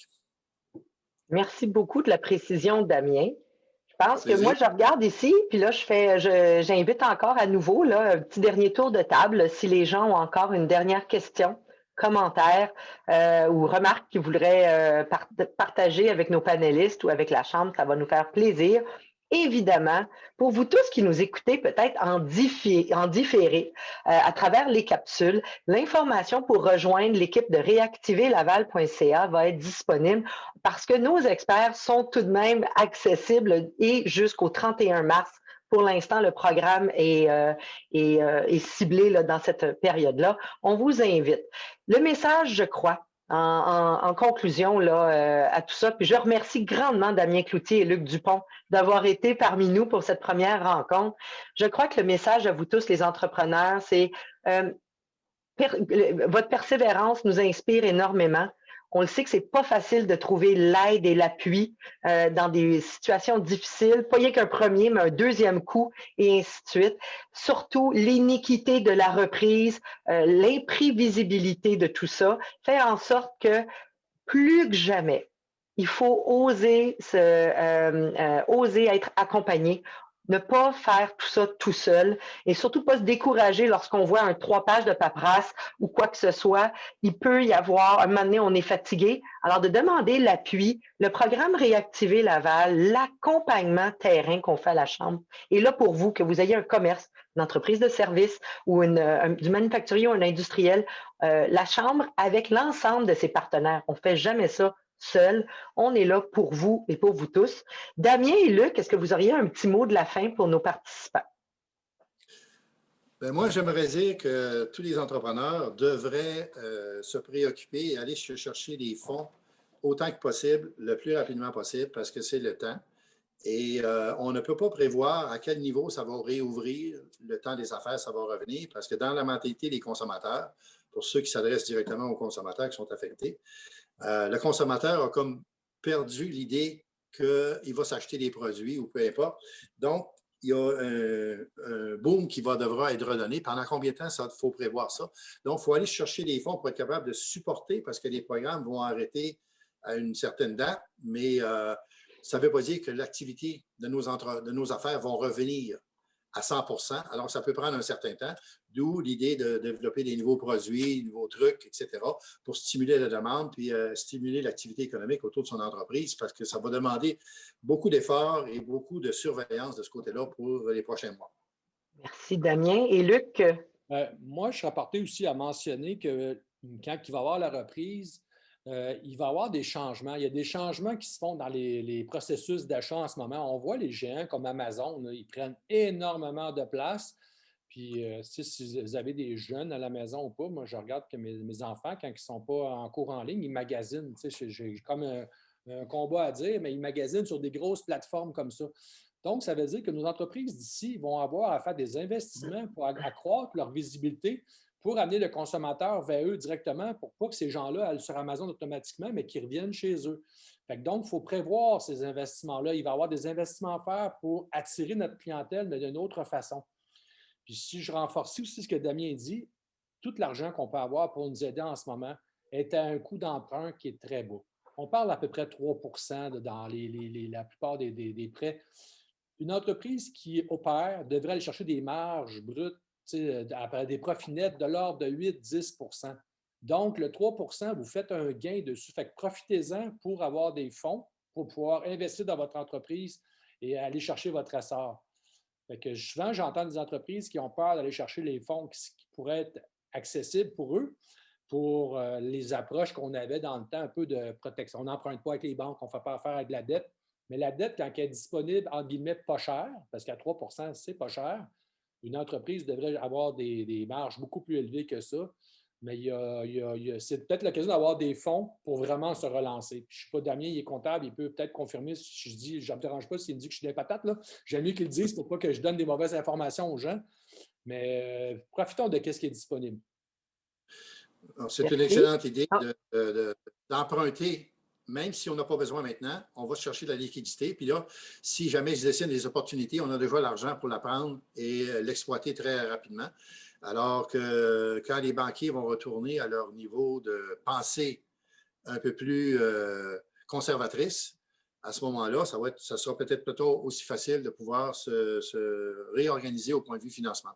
Merci beaucoup de la précision, Damien. Je pense que moi, Plaisir. je regarde ici, puis là, j'invite encore à nouveau, là, un petit dernier tour de table, si les gens ont encore une dernière question, commentaire ou remarque qu'ils voudraient partager avec nos panélistes ou avec la Chambre, ça va nous faire plaisir. Évidemment, pour vous tous qui nous écoutez peut-être en différé à travers les capsules, l'information pour rejoindre l'équipe de réactiverlaval.ca va être disponible parce que nos experts sont tout de même accessibles et jusqu'au 31 mars. Pour l'instant, le programme est ciblé là, dans cette période-là. On vous invite. Le message, je crois, en conclusion là, à tout ça, puis je remercie grandement Damien Cloutier et Luc Dupont d'avoir été parmi nous pour cette première rencontre. Je crois que le message à vous tous, les entrepreneurs, c'est votre persévérance nous inspire énormément. On le sait que c'est pas facile de trouver l'aide et l'appui dans des situations difficiles, pas rien qu'un premier, mais un deuxième coup, et ainsi de suite. Surtout l'iniquité de la reprise, l'imprévisibilité de tout ça, fait en sorte que plus que jamais, il faut oser être accompagné, ne pas faire tout ça tout seul et surtout pas se décourager lorsqu'on voit un 3 pages de paperasse ou quoi que ce soit. Il peut y avoir, un moment donné, on est fatigué. Alors, de demander l'appui, le programme Réactiver Laval, l'accompagnement terrain qu'on fait à la Chambre est là pour vous, que vous ayez un commerce, une entreprise de service ou du manufacturier ou un industriel. La Chambre, avec l'ensemble de ses partenaires, on ne fait jamais ça seul. On est là pour vous et pour vous tous. Damien et Luc, est-ce que vous auriez un petit mot de la fin pour nos participants? Ben moi, j'aimerais dire que tous les entrepreneurs devraient se préoccuper et aller chercher des fonds autant que possible, le plus rapidement possible, parce que c'est le temps. Et on ne peut pas prévoir à quel niveau ça va réouvrir, le temps des affaires, ça va revenir, parce que dans la mentalité des consommateurs, pour ceux qui s'adressent directement aux consommateurs qui sont affectés, le consommateur a comme perdu l'idée qu'il va s'acheter des produits ou peu importe. Donc, il y a un boom qui devra être redonné. Pendant combien de temps il faut prévoir ça? Donc, il faut aller chercher des fonds pour être capable de supporter parce que les programmes vont arrêter à une certaine date, mais ça ne veut pas dire que l'activité de nos affaires vont revenir à 100 alors ça peut prendre un certain temps, d'où l'idée de développer des nouveaux produits, nouveaux trucs, etc., pour stimuler la demande puis stimuler l'activité économique autour de son entreprise parce que ça va demander beaucoup d'efforts et beaucoup de surveillance de ce côté-là pour les prochains mois. Merci, Damien. Et Luc? Moi, je serais porté aussi à mentionner que quand il va y avoir la reprise, il va y avoir des changements. Il y a des changements qui se font dans les processus d'achat en ce moment. On voit les géants comme Amazon, là, ils prennent énormément de place. Puis, si vous avez des jeunes à la maison ou pas, moi, je regarde que mes enfants, quand ils ne sont pas en cours en ligne, ils magasinent. J'ai comme un combat à dire, mais ils magasinent sur des grosses plateformes comme ça. Donc, ça veut dire que nos entreprises d'ici vont avoir à faire des investissements pour accroître leur visibilité, pour amener le consommateur vers eux directement, pour pas que ces gens-là aillent sur Amazon automatiquement, mais qu'ils reviennent chez eux. Donc, il faut prévoir ces investissements-là. Il va y avoir des investissements à faire pour attirer notre clientèle, mais d'une autre façon. Puis si je renforce aussi ce que Damien dit, tout l'argent qu'on peut avoir pour nous aider en ce moment est à un coût d'emprunt qui est très bas. On parle à peu près 3 dans la plupart des prêts. Une entreprise qui opère devrait aller chercher des marges brutes, des profits nets de l'ordre de 8-10 Donc, le 3 vous faites un gain dessus. Fait que profitez-en pour avoir des fonds, pour pouvoir investir dans votre entreprise et aller chercher votre essor. Fait que souvent, j'entends des entreprises qui ont peur d'aller chercher les fonds qui pourraient être accessibles pour eux, pour les approches qu'on avait dans le temps, un peu de protection. On n'emprunte pas avec les banques, on ne fait pas affaire avec la dette. Mais la dette, quand elle est disponible, entre guillemets, pas cher, parce qu'à 3 c'est pas cher, une entreprise devrait avoir des marges beaucoup plus élevées que ça. Mais c'est peut-être l'occasion d'avoir des fonds pour vraiment se relancer. Puis je ne sais pas, Damien, il est comptable, il peut peut-être confirmer si je dis, je ne me dérange pas s'il me dit que je suis des patates, là. J'aime mieux qu'il le dise pour pas que je donne des mauvaises informations aux gens. Mais profitons de ce qui est disponible. C'est une excellente idée d'emprunter, même si on n'a pas besoin maintenant, on va chercher de la liquidité. Puis là, si jamais ils dessinent des opportunités, on a déjà l'argent pour la prendre et l'exploiter très rapidement. Alors que quand les banquiers vont retourner à leur niveau de pensée un peu plus conservatrice, à ce moment-là, ça sera peut-être plutôt aussi facile de pouvoir se réorganiser au point de vue financement.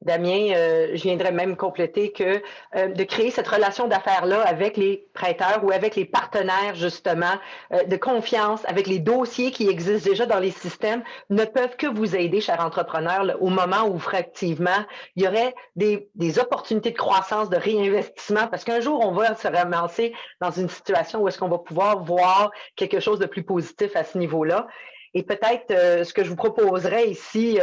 Damien, je viendrais même compléter que de créer cette relation d'affaires-là avec les prêteurs ou avec les partenaires, justement, de confiance, avec les dossiers qui existent déjà dans les systèmes, ne peuvent que vous aider, chers entrepreneurs, là, au moment où, effectivement, il y aurait des opportunités de croissance, de réinvestissement, parce qu'un jour, on va se ramasser dans une situation où est-ce qu'on va pouvoir voir quelque chose de plus positif à ce niveau-là. Et peut-être ce que je vous proposerais ici,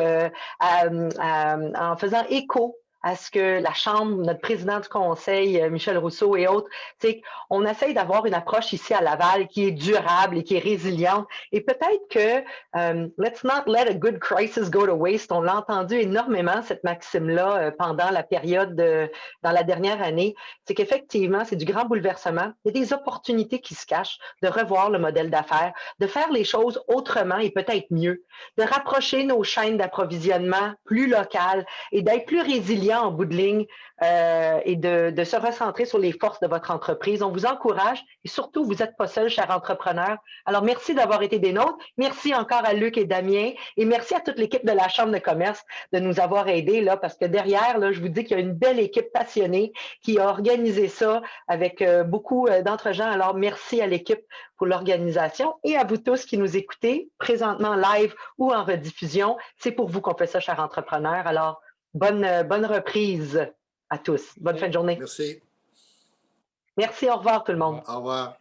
en faisant écho à ce que la Chambre, notre président du Conseil, Michel Rousseau et autres, c'est qu'on essaye d'avoir une approche ici à Laval qui est durable et qui est résiliente. Et peut-être que let's not let a good crisis go to waste. On l'a entendu énormément, cette maxime-là, pendant la période dans la dernière année. C'est qu'effectivement, c'est du grand bouleversement. Il y a des opportunités qui se cachent de revoir le modèle d'affaires, de faire les choses autrement et peut-être mieux, de rapprocher nos chaînes d'approvisionnement plus locales et d'être plus résilients en bout de ligne et de se recentrer sur les forces de votre entreprise. On vous encourage et surtout, vous n'êtes pas seul, chers entrepreneurs. Alors, merci d'avoir été des nôtres. Merci encore à Luc et Damien et merci à toute l'équipe de la Chambre de commerce de nous avoir aidés là, parce que derrière, là, je vous dis qu'il y a une belle équipe passionnée qui a organisé ça avec beaucoup d'entre-gens. Alors, merci à l'équipe pour l'organisation et à vous tous qui nous écoutez présentement live ou en rediffusion. C'est pour vous qu'on fait ça, chers entrepreneurs. Alors, bonne reprise à tous. Bonne fin de journée. Merci. Merci. Au revoir tout le monde. Au revoir.